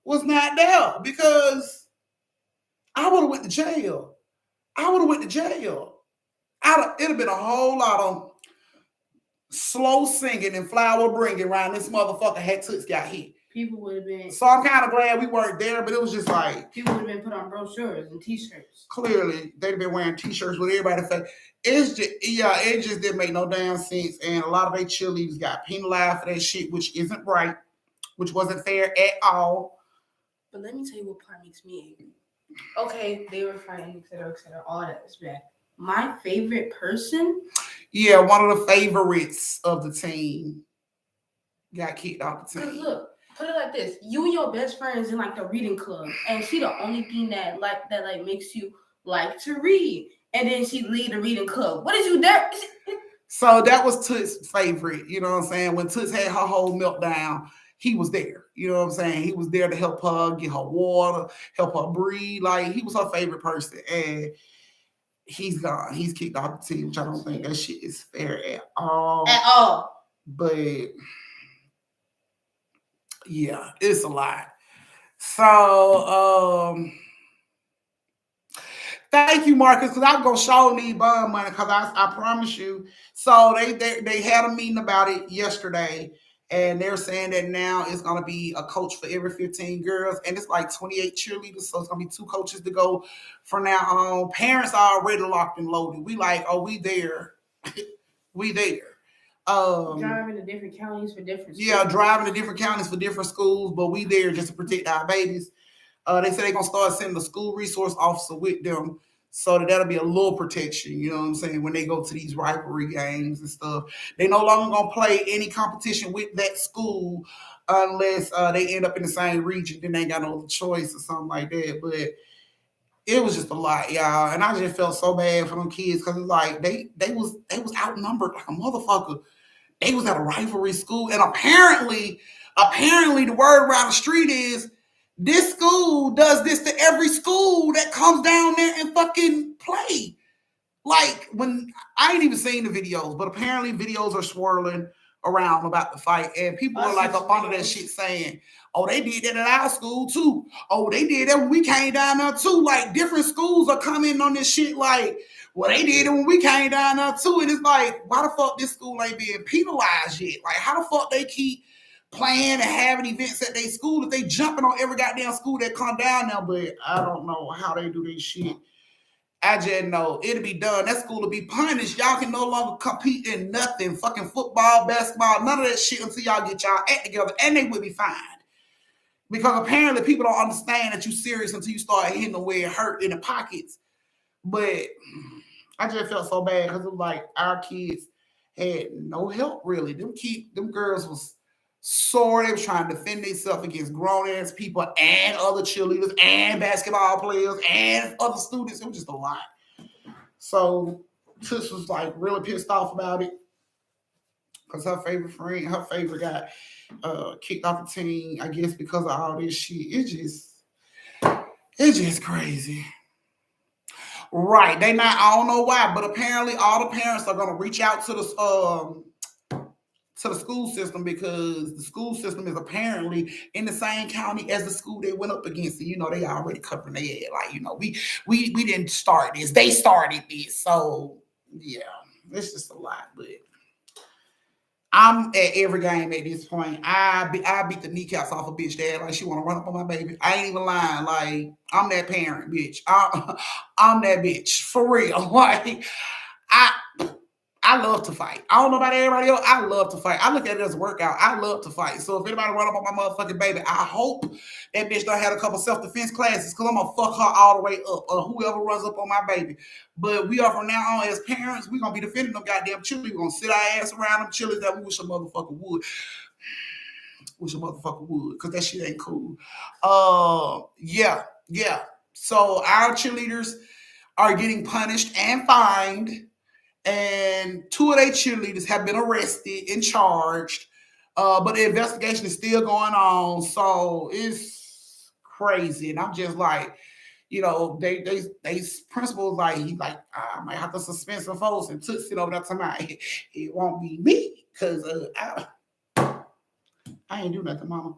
[SPEAKER 1] was not there because I would have went to jail. It'd have been a whole lot of slow singing and flower bringing around this motherfucker had Toots got hit.
[SPEAKER 2] People would have been.
[SPEAKER 1] So I'm kind of glad we weren't there, but it was just like.
[SPEAKER 2] People would have been put on brochures and t-shirts.
[SPEAKER 1] Clearly, they'd have been wearing t-shirts with everybody face. It just didn't make no damn sense. And a lot of their cheerleaders got penalized for that shit, which isn't right, which wasn't fair at all.
[SPEAKER 2] But let me tell you what part makes me angry. Okay, they were fighting, et cetera, all that is bad. My favorite person?
[SPEAKER 1] Yeah, one of the favorites of the team got kicked off the team.
[SPEAKER 2] Look. Put it like this: you and your best friend is in like the reading club, and she the only thing that makes you like to read, and then she lead the reading club. What is you there?
[SPEAKER 1] So that was Toots' favorite. You know what I'm saying? When Toots had her whole meltdown, he was there. You know what I'm saying? He was there to help her get her water, help her breathe. Like he was her favorite person, and he's gone. He's kicked off the team, which I don't think that shit is fair at all.
[SPEAKER 2] At all.
[SPEAKER 1] But. Yeah, it's a lot. So, thank you, Marcus, because I'm going to show need bond money because I promise you. So, they had a meeting about it yesterday, and they're saying that now it's going to be a coach for every 15 girls, and it's like 28 cheerleaders, so it's going to be 2 coaches to go from now on. Parents are already locked and loaded. We like, oh, we there. We there.
[SPEAKER 2] Driving to different counties for different schools.
[SPEAKER 1] Yeah, driving to different counties for different schools, but we there just to protect our babies. They said they're going to start sending the school resource officer with them So that'll be a little protection, you know what I'm saying, when they go to these rivalry games and stuff. They no longer gonna play any competition with that school unless they end up in the same region. Then they ain't got no choice or something like that. But it was just a lot, y'all, and I just felt so bad for them kids because it's like they was outnumbered like a motherfucker. They was at a rivalry school, and apparently the word around the street is this school does this to every school that comes down there and fucking play. Like when I ain't even seen the videos, but apparently videos are swirling around about the fight, and people are like up under that shit saying, "Oh, they did that at our school too. Oh, they did that when we came down there too." Like different schools are coming on this shit. Like, well, they did it when we came down there too, and it's like, why the fuck this school ain't being penalized yet? Like, how the fuck they keep playing and having events at their school if they jumping on every goddamn school that come down there? But I don't know how they do this shit. I just know it'll be done. That school will be punished. Y'all can no longer compete in nothing. Fucking football, basketball, none of that shit until y'all get y'all act together. And they will be fined. Because apparently people don't understand that you serious until you start hitting them where it hurt in the pockets. But I just felt so bad because it was like our kids had no help really. Them girls was sore. They was trying to defend themselves against grown ass people and other cheerleaders and basketball players and other students. It was just a lot. So Sis was like really pissed off about it because her favorite guy kicked off the team, I guess because of all this shit. It's just crazy. Right. They not, I don't know why, but apparently all the parents are gonna reach out to the school system because the school system is apparently in the same county as the school they went up against. And, you know, they already covering their head. Like, you know, we didn't start this. They started this. So yeah, it's just a lot. But I'm at every game at this point. I beat the kneecaps off a bitch dad like she want to run up on my baby. I ain't even lying. Like I'm that parent, bitch. I'm that bitch for real. Like I I love to fight. I don't know about everybody else. I love to fight. I look at it as a workout. I love to fight. So if anybody run up on my motherfucking baby, I hope that bitch done had a couple self-defense classes because I'm gonna fuck her all the way up or whoever runs up on my baby. But we are from now on as parents, we gonna be defending them goddamn children. We gonna sit our ass around them children that we wish a motherfucker would. Wish a motherfucker would, because that shit ain't cool. Yeah. So our cheerleaders are getting punished and fined, and two of their cheerleaders have been arrested and charged. But the investigation is still going on, so it's crazy. And I'm just like, you know, they principals like he like I might have to suspend some folks and took it over there tonight. It won't be me because I ain't do nothing, mama.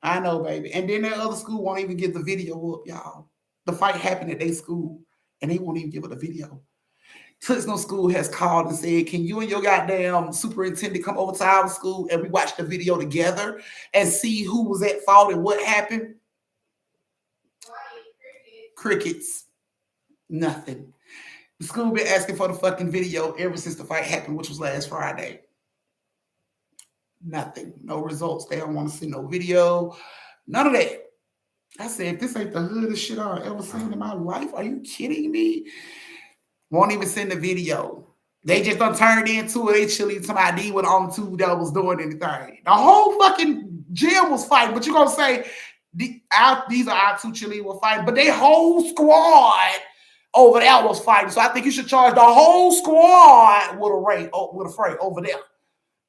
[SPEAKER 1] I know, baby. And then that other school won't even get the video up, y'all. The fight happened at their school, and they won't even give it a video. Tootsno School has called and said, "Can you and your goddamn superintendent come over to our school and we watch the video together and see who was at fault and what happened?" Crickets. Nothing. The school been asking for the fucking video ever since the fight happened, which was last Friday. Nothing. No results. They don't want to see no video. None of that. I said, this ain't the hoodest shit I've ever seen in my life. Are you kidding me? Won't even send the video. They just done turned into it. They chilling to my D with on two that was doing anything. The whole fucking gym was fighting, but you're gonna say these are our two cheerleaders were fighting, but they whole squad over there was fighting. So I think you should charge the whole squad with a freight over there.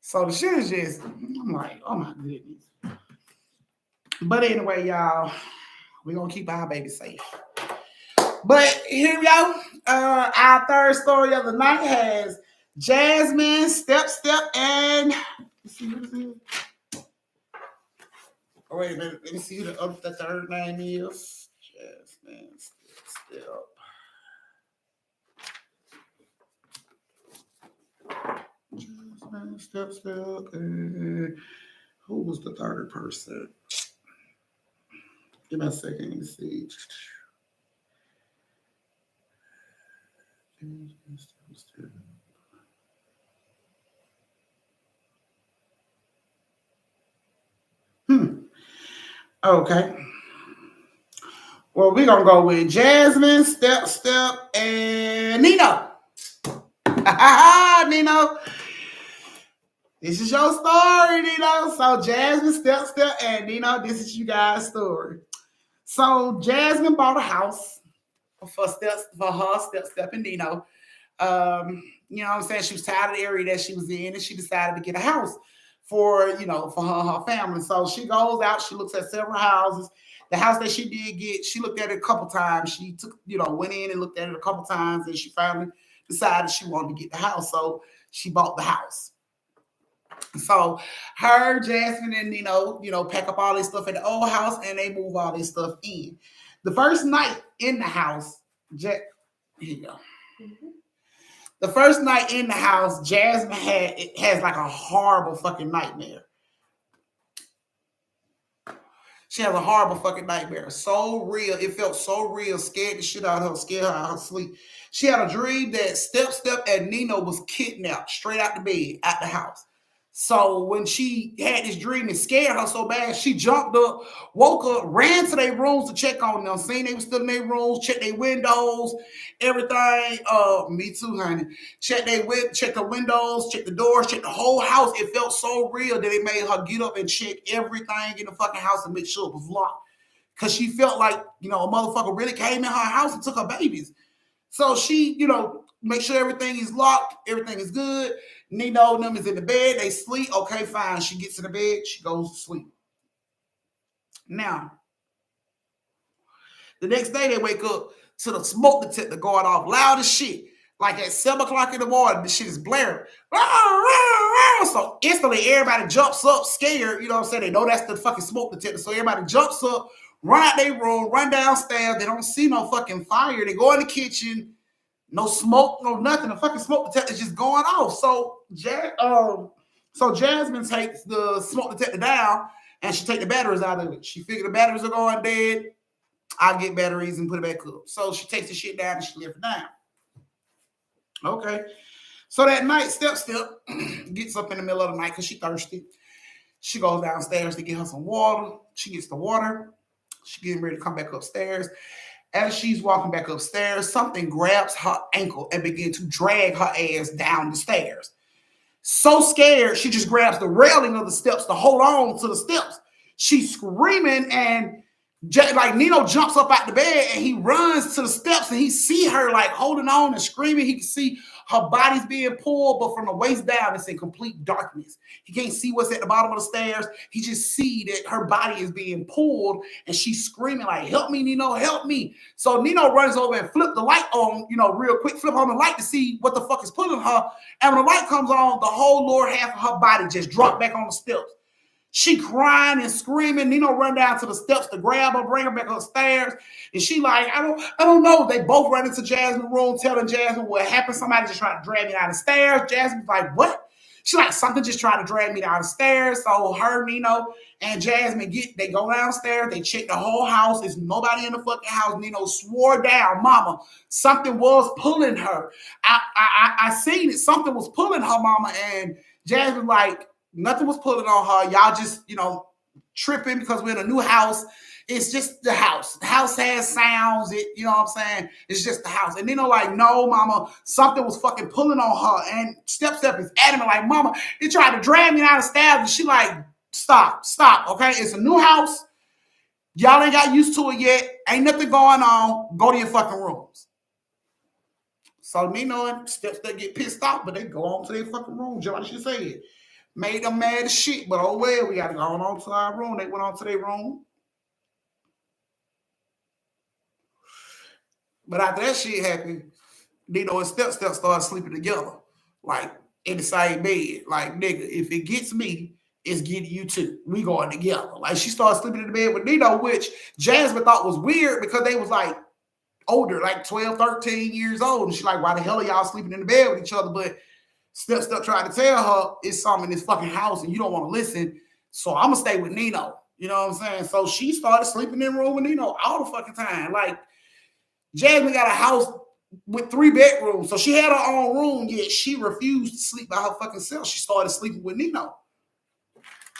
[SPEAKER 1] So the shit is just, I'm like, oh my goodness. But anyway, y'all, we're gonna keep our baby safe. But here we go. Our third story of the night has Jasmine, Steph-Steph, and let's see what it is. Oh, wait a minute. Let me see who the third name is. Jasmine, Steph-Steph. Jasmine, Steph-Steph, and who was the third person? Give me a second. Let me see. Okay. Well, we're gonna go with Jasmine, Steph-Steph, and Nino. Nino. This is your story, Nino. So Jasmine, Steph-Steph, and Nino, this is you guys' story. So Jasmine bought a house for Steph-Steph, and Nino. You know what I'm saying? She was tired of the area that she was in, and she decided to get a house for, for her family. So she goes out, she looks at several houses. The house that she did get, she looked at it a couple times. She took, went in and looked at it a couple times, and she finally decided she wanted to get the house. So she bought the house. So her, Jasmine, and pack up all this stuff at the old house, and they move all this stuff in. The first night in the house, here you go. Mm-hmm. The first night in the house, Jasmine has like a horrible fucking nightmare. She has a horrible fucking nightmare. So real. It felt so real. Scared the shit out of her. Scared her out of her sleep. She had a dream that Steph-Steph and Nino was kidnapped straight out the bed, out the house. So when she had this dream, it scared her so bad, she jumped up, woke up, ran to their rooms to check on them. Seen they were still in their rooms, checked their windows, everything. Me too, honey. Check the windows, check the doors, check the whole house. It felt so real that it made her get up and check everything in the fucking house and make sure it was locked. Because she felt like, a motherfucker really came in her house and took her babies. So she, make sure everything is locked, everything is good. Nino and them is in the bed, they sleep. Okay, fine. She gets in the bed, she goes to sleep. Now, the next day they wake up to the smoke detector going off loud as shit. Like at 7 o'clock in the morning, the shit is blaring. So instantly everybody jumps up scared, you know what I'm saying? They know that's the fucking smoke detector. So everybody jumps up, run out their room, run downstairs. They don't see no fucking fire. They go in the kitchen. No smoke, no nothing. The fucking smoke detector is just going off. So Jasmine takes the smoke detector down and she take the batteries out of it. She figured the batteries are going dead. I'll get batteries and put it back up. So she takes the shit down and she left it down. Okay. So that night, Steph-Steph gets up in the middle of the night because she's thirsty. She goes downstairs to get her some water. She gets the water. She's getting ready to come back upstairs. As she's walking back upstairs, something grabs her ankle and begins to drag her ass down the stairs. So scared, she just grabs the railing of the steps to hold on to the steps. She's screaming, and like Nino jumps up out the bed and he runs to the steps and he see her like holding on and screaming. He can see her body's being pulled, but from the waist down, it's in complete darkness. He can't see what's at the bottom of the stairs. He just see that her body is being pulled and she's screaming like, help me, Nino, help me. So Nino runs over and flip the light on, real quick, flip on the light to see what the fuck is pulling her. And when the light comes on, the whole lower half of her body just dropped back on the steps. She crying and screaming. Nino run down to the steps to grab her, bring her back upstairs. And she like, I don't know. They both run into Jasmine's room, telling Jasmine what happened. Somebody just tried to drag me down the stairs. Jasmine's like, what? She like, something just tried to drag me down the stairs. So her, Nino, and Jasmine they go downstairs. They check the whole house. There's nobody in the fucking house. Nino swore down, mama, something was pulling her. I seen it. Something was pulling her, mama. And Jasmine like, nothing was pulling on her. Y'all just, tripping because we're in a new house. It's just the house. The house has sounds. You know what I'm saying? It's just the house. And like, no, mama, something was fucking pulling on her. And Steph-Steph is adamant, like, mama, it tried to drag me down the stairs. And she like, stop, okay? It's a new house. Y'all ain't got used to it yet. Ain't nothing going on. Go to your fucking rooms. So Nino and Steph-Steph get pissed off, but they go on to their fucking room, just like she said. Made them mad as shit, but oh well, we got to go on to our room. They went on to their room. But after that shit happened, Nino and Steph-Steph started sleeping together, like in the same bed. Like, nigga, if it gets me, it's getting you too. We going together. Like, she started sleeping in the bed with Nino, which Jasmine thought was weird because they was like older, like 12, 13 years old. And she's like, why the hell are y'all sleeping in the bed with each other? But Steph-Steph tried to tell her it's something in this fucking house and you don't want to listen. So I'm going to stay with Nino. You know what I'm saying? So she started sleeping in the room with Nino all the fucking time. Like, Jasmine got a house with 3 bedrooms. So she had her own room, yet she refused to sleep by her fucking self. She started sleeping with Nino.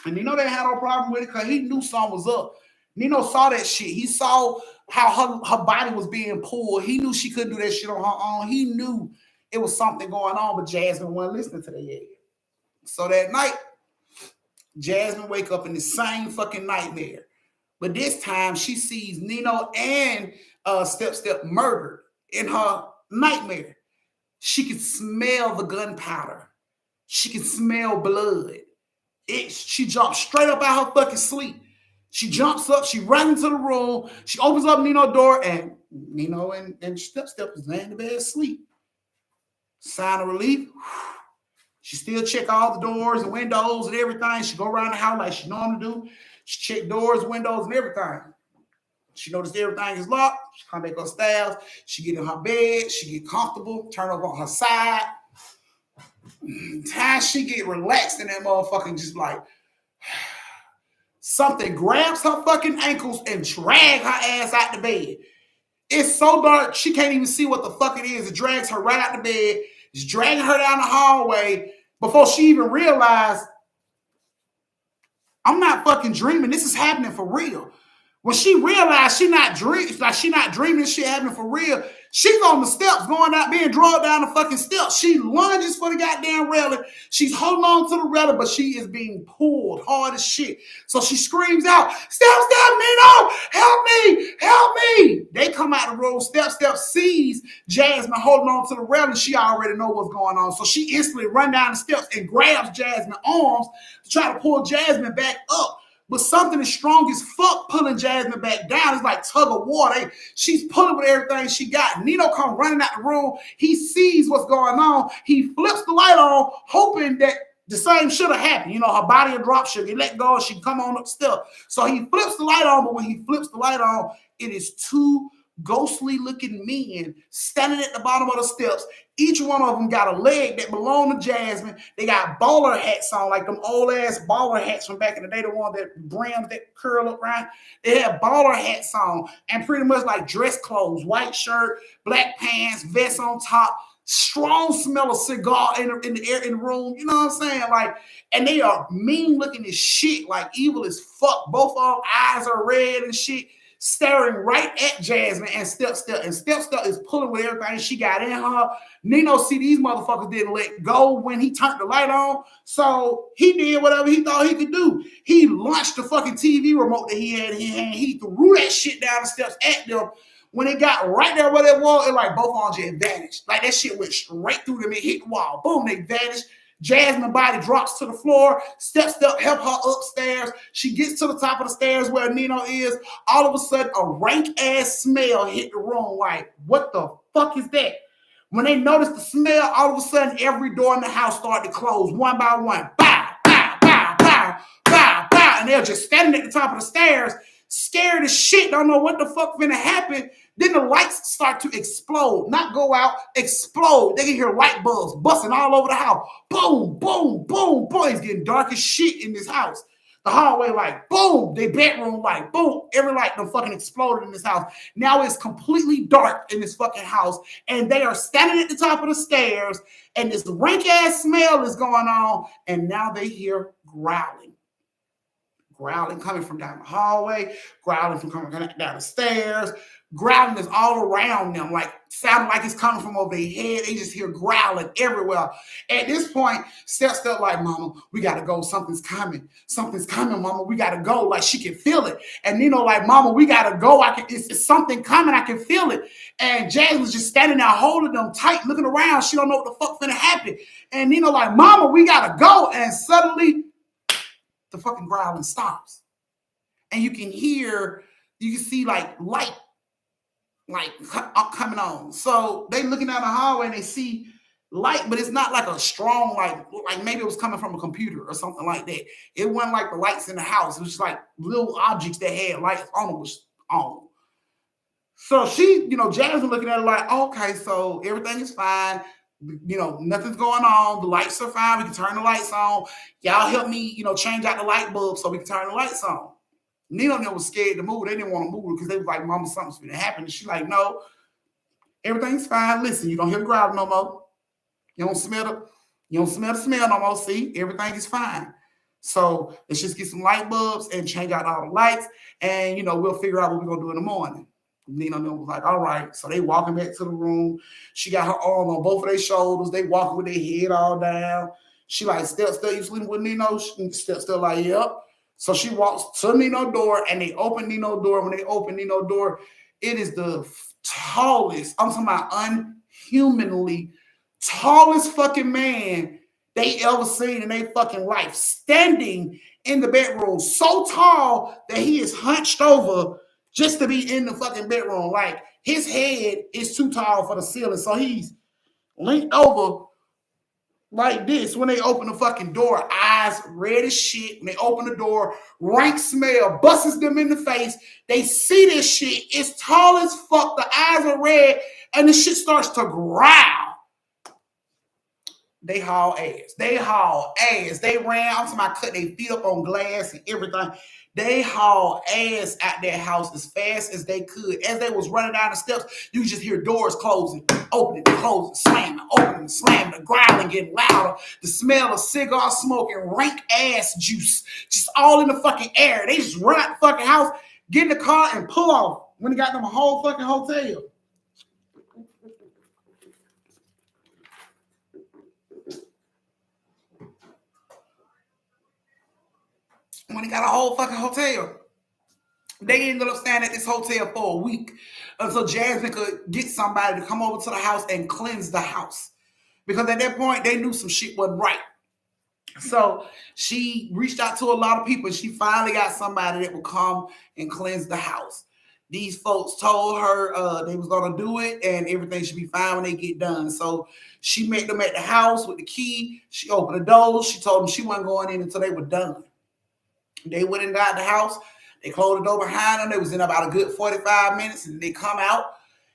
[SPEAKER 1] And Nino didn't have no problem with it because he knew something was up. Nino saw that shit. He saw how her body was being pulled. He knew she couldn't do that shit on her own. He knew it was something going on, but Jasmine wasn't listening to the yet. So that night, Jasmine wake up in the same fucking nightmare. But this time she sees Nino and Steph-Steph murdered in her nightmare. She can smell the gunpowder. She can smell blood. She jumps straight up out her fucking sleep. She jumps up, she runs into the room, she opens up Nino's door, and Nino and Steph-Steph is laying in the bed asleep. Sign of relief. She still check all the doors and windows and everything. She go around the house like she normally do. She check doors, windows, and everything. She noticed everything is locked. She come back upstairs. She get in her bed. She get comfortable. Turn over on her side. Time she get relaxed in that motherfucking just like something grabs her fucking ankles and drag her ass out the bed. It's so dark she can't even see what the fuck it is. It drags her right out the bed. It's dragging her down the hallway before she even realized I'm not fucking dreaming. This is happening for real. When she realized she not dreaming this shit happening for real, she's on the steps going out, being drawn down the fucking steps. She lunges for the goddamn railing. She's holding on to the railing, but she is being pulled hard as shit. So she screams out, Steph-Steph, Nino, help me, help me. They come out the room. Steph-Steph sees Jasmine holding on to the railing. She already know what's going on. So she instantly runs down the steps and grabs Jasmine's arms to try to pull Jasmine back up. But something is strong as fuck pulling Jasmine back down. It's like tug of war. She's pulling with everything she got. Nino comes running out the room. He sees what's going on. He flips the light on, hoping that the same should have happened. You know, her body will drop. She'll get let go. She can come on up still. So he flips the light on, but when he flips the light on, it is two ghostly looking men standing at the bottom of the steps. Each one of them got a leg that belonged to Jasmine. They got baller hats on, like them old ass baller hats from back in the day, the one that brims that curl up right. They had baller hats on and pretty much like dress clothes, white shirt, black pants, vest on top, strong smell of cigar in the air in the room. You know what I'm saying? Like, and they are mean looking as shit, like evil as fuck. Both of them eyes are red and shit, staring right at Jasmine and Steph-Steph. And Steph-Steph is pulling with everything she got in her. Nino see these motherfuckers didn't let go when he turned the light on. So he did whatever he thought he could do. He launched the fucking TV remote that he had in his hand. He threw that shit down the steps at them. When it got right there where they were, it like both arms just vanished. Like that shit went straight through them and hit the wall. Boom, they vanished. Jasmine's body drops to the floor. Steph-Steph help her upstairs. She gets to the top of the stairs where Nino is. All of a sudden, a rank-ass smell hit the room. Like, what the fuck is that? When they noticed the smell, all of a sudden, every door in the house started to close one by one. Bow, bow, bow, bow, bow, bow. And they're just standing at the top of the stairs, scared as shit, don't know what the fuck finna happen. Then the lights start to explode, not go out, explode. They can hear light bulbs busting all over the house. Boom, boom, boom, boom. It's getting dark as shit in this house. The hallway like, boom. The bedroom like, boom. Every light done fucking exploded in this house. Now it's completely dark in this fucking house. And they are standing at the top of the stairs. And this rank-ass smell is going on. And now they hear growling. Growling coming from down the hallway. Growling from coming down the stairs. Growling is all around them, like sounding like it's coming from over their head. They just hear growling everywhere. At this point, Steph-Steph like, Mama, we gotta go. Something's coming. Something's coming, Mama. We gotta go. Like she can feel it. And Nino like, Mama, we gotta go. It's something coming. I can feel it. And Jasmine's just standing there holding them tight, looking around. She don't know what the fuck finna happen. And Nino like, Mama, we gotta go. And suddenly, the fucking growling stops. And you can see like light coming on. So they looking down the hallway and they see light, but it's not like a strong like maybe it was coming from a computer or something like that. It wasn't like the lights in the house. It was just like little objects that had lights on them was on. So she, Jasmine looking at it like, okay, so everything is fine. Nothing's going on. The lights are fine. We can turn the lights on. Y'all help me, change out the light bulb so we can turn the lights on. Nino was scared to move. They didn't want to move because they was like, Mama, something's going to happen. And she's like, no, everything's fine. Listen, you don't hear the growl no more. You don't smell the smell no more. See, everything is fine. So let's just get some light bulbs and change out all the lights. And, we'll figure out what we're going to do in the morning. Nina was like, all right. So they walking back to the room. She got her arm on both of their shoulders. They walking with their head all down. She like, Steph-Steph, you sleeping with Nino? Steph-Steph like, yep. So she walks to Nino's door and they open Nino's door. When they open Nino's door, it is the tallest, I'm talking about unhumanly tallest fucking man they ever seen in their fucking life, standing in the bedroom, so tall that he is hunched over just to be in the fucking bedroom. Like his head is too tall for the ceiling, so he's leaned over like this when they open the fucking door, eyes red as shit. When they open the door, rank smell busts them in the face. They see this shit. It's tall as fuck. The eyes are red, and the shit starts to growl. They haul ass. They haul ass. They ran. I'm talking about cut their feet up on glass and everything. They haul ass at their house as fast as they could. As they was running down the steps, you just hear doors closing, opening, closing, slamming, opening, slamming, the growling getting louder, the smell of cigar smoke and rank ass juice just all in the fucking air. They just run out the fucking house, get in the car, and pull off when they got them a whole fucking hotel. When he got a whole fucking hotel. They ended up staying at this hotel for a week until Jasmine could get somebody to come over to the house and cleanse the house. Because at that point, they knew some shit wasn't right. So she reached out to a lot of people. And she finally got somebody that would come and cleanse the house. These folks told her they was going to do it and everything should be fine when they get done. So she met them at the house with the key. She opened the doors. She told them she wasn't going in until they were done. They went and got the house. They closed the door behind them. They was in about a good 45 minutes, and they come out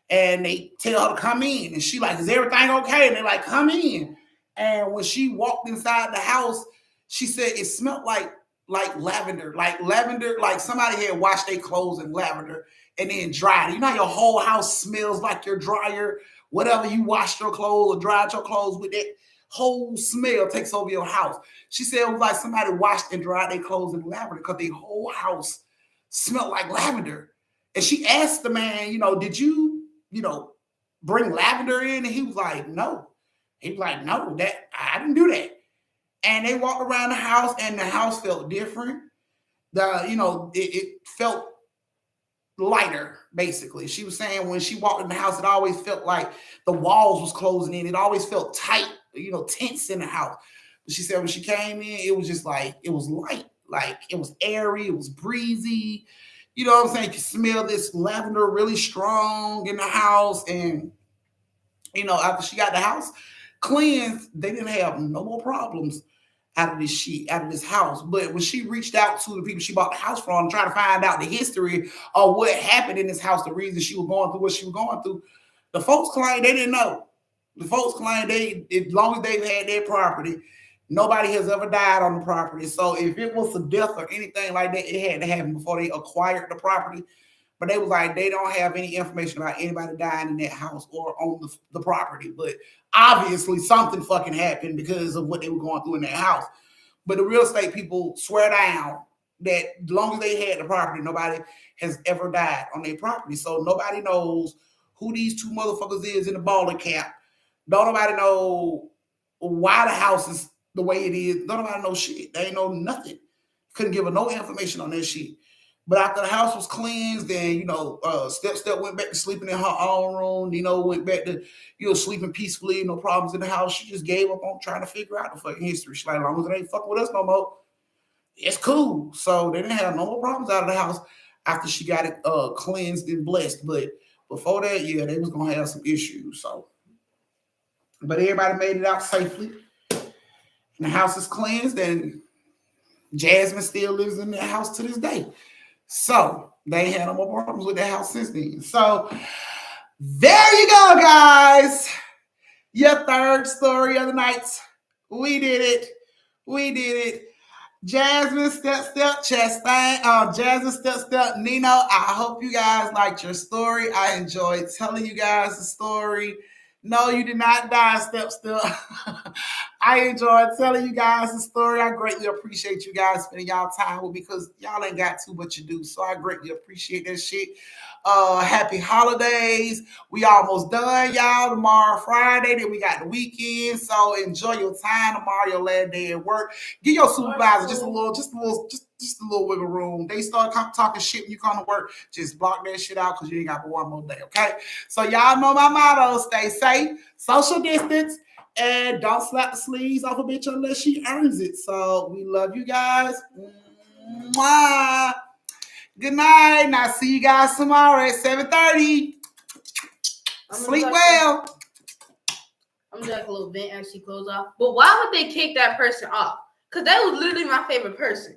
[SPEAKER 1] and they tell her to come in. And she like, is everything okay? And they're like, come in. And when she walked inside the house, she said it smelled like lavender, like somebody had washed their clothes in lavender and then dried it. You know how your whole house smells like your dryer, whatever you washed your clothes or dried your clothes with, that whole smell takes over your house. She said it was like somebody washed and dried their clothes in lavender because their whole house smelled like lavender. And she asked the man, did you, bring lavender in? And he was like, no. He was like, no, that I didn't do that. And they walked around the house and the house felt different. It felt lighter, basically. She was saying when she walked in the house, it always felt like the walls was closing in. It always felt tight, tense in the house. But she said when she came in, it was just like, it was light. Like it was airy, it was breezy. You know what I'm saying? You could smell this lavender really strong in the house. And, after she got the house cleansed, they didn't have no more problems out of this house. But when she reached out to the people she bought the house from, trying to find out the history of what happened in this house, the reason she was going through what she was going through, the folks claimed they didn't know. The folks claimed as long as they've had their property, nobody has ever died on the property. So if it was a death or anything like that, it had to happen before they acquired the property. But they was like, they don't have any information about anybody dying in that house or on the property. But obviously something fucking happened because of what they were going through in that house. But the real estate people swear down that as long as they had the property, nobody has ever died on their property. So nobody knows who these two motherfuckers is in the bowler cap. Don't nobody know why the house is the way it is. Don't nobody know shit. They ain't know nothing. Couldn't give her no information on that shit. But after the house was cleansed, then, Steph-Steph went back to sleeping in her own room. Went back to, sleeping peacefully, no problems in the house. She just gave up on trying to figure out the fucking history. She's like, as long as it ain't fucking with us no more, it's cool. So they didn't have no more problems out of the house after she got it cleansed and blessed. But before that, yeah, they was going to have some issues. So, but everybody made it out safely. And the house is cleansed, and Jasmine still lives in the house to this day. So they ain't had no more problems with the house since then. So there you go, guys. Your third story of the night. We did it. Jasmine, Steph-Steph, Chastain, Jasmine, Steph-Steph, Nino. I hope you guys liked your story. I enjoyed telling you guys the story. No, you did not die, Steph-Steph. I enjoyed telling you guys the story. I greatly appreciate you guys spending y'all time with me because y'all ain't got to, but you do. So I greatly appreciate that shit. Happy holidays. We almost done, y'all. Tomorrow, Friday. Then we got the weekend. So enjoy your time tomorrow, your last day at work. Give your supervisor just a little wiggle room. They start talking shit when you come to work. Just block that shit out because you ain't got but one more day, okay? So y'all know my motto: stay safe, social distance, and don't slap the sleeves off a bitch unless she earns it. So we love you guys. Mwah. Good night. And I'll see you guys tomorrow at 7:30. Sleep well.
[SPEAKER 2] I'm just like a little vent as she close off. But why would they kick that person off? Because that was literally my favorite person.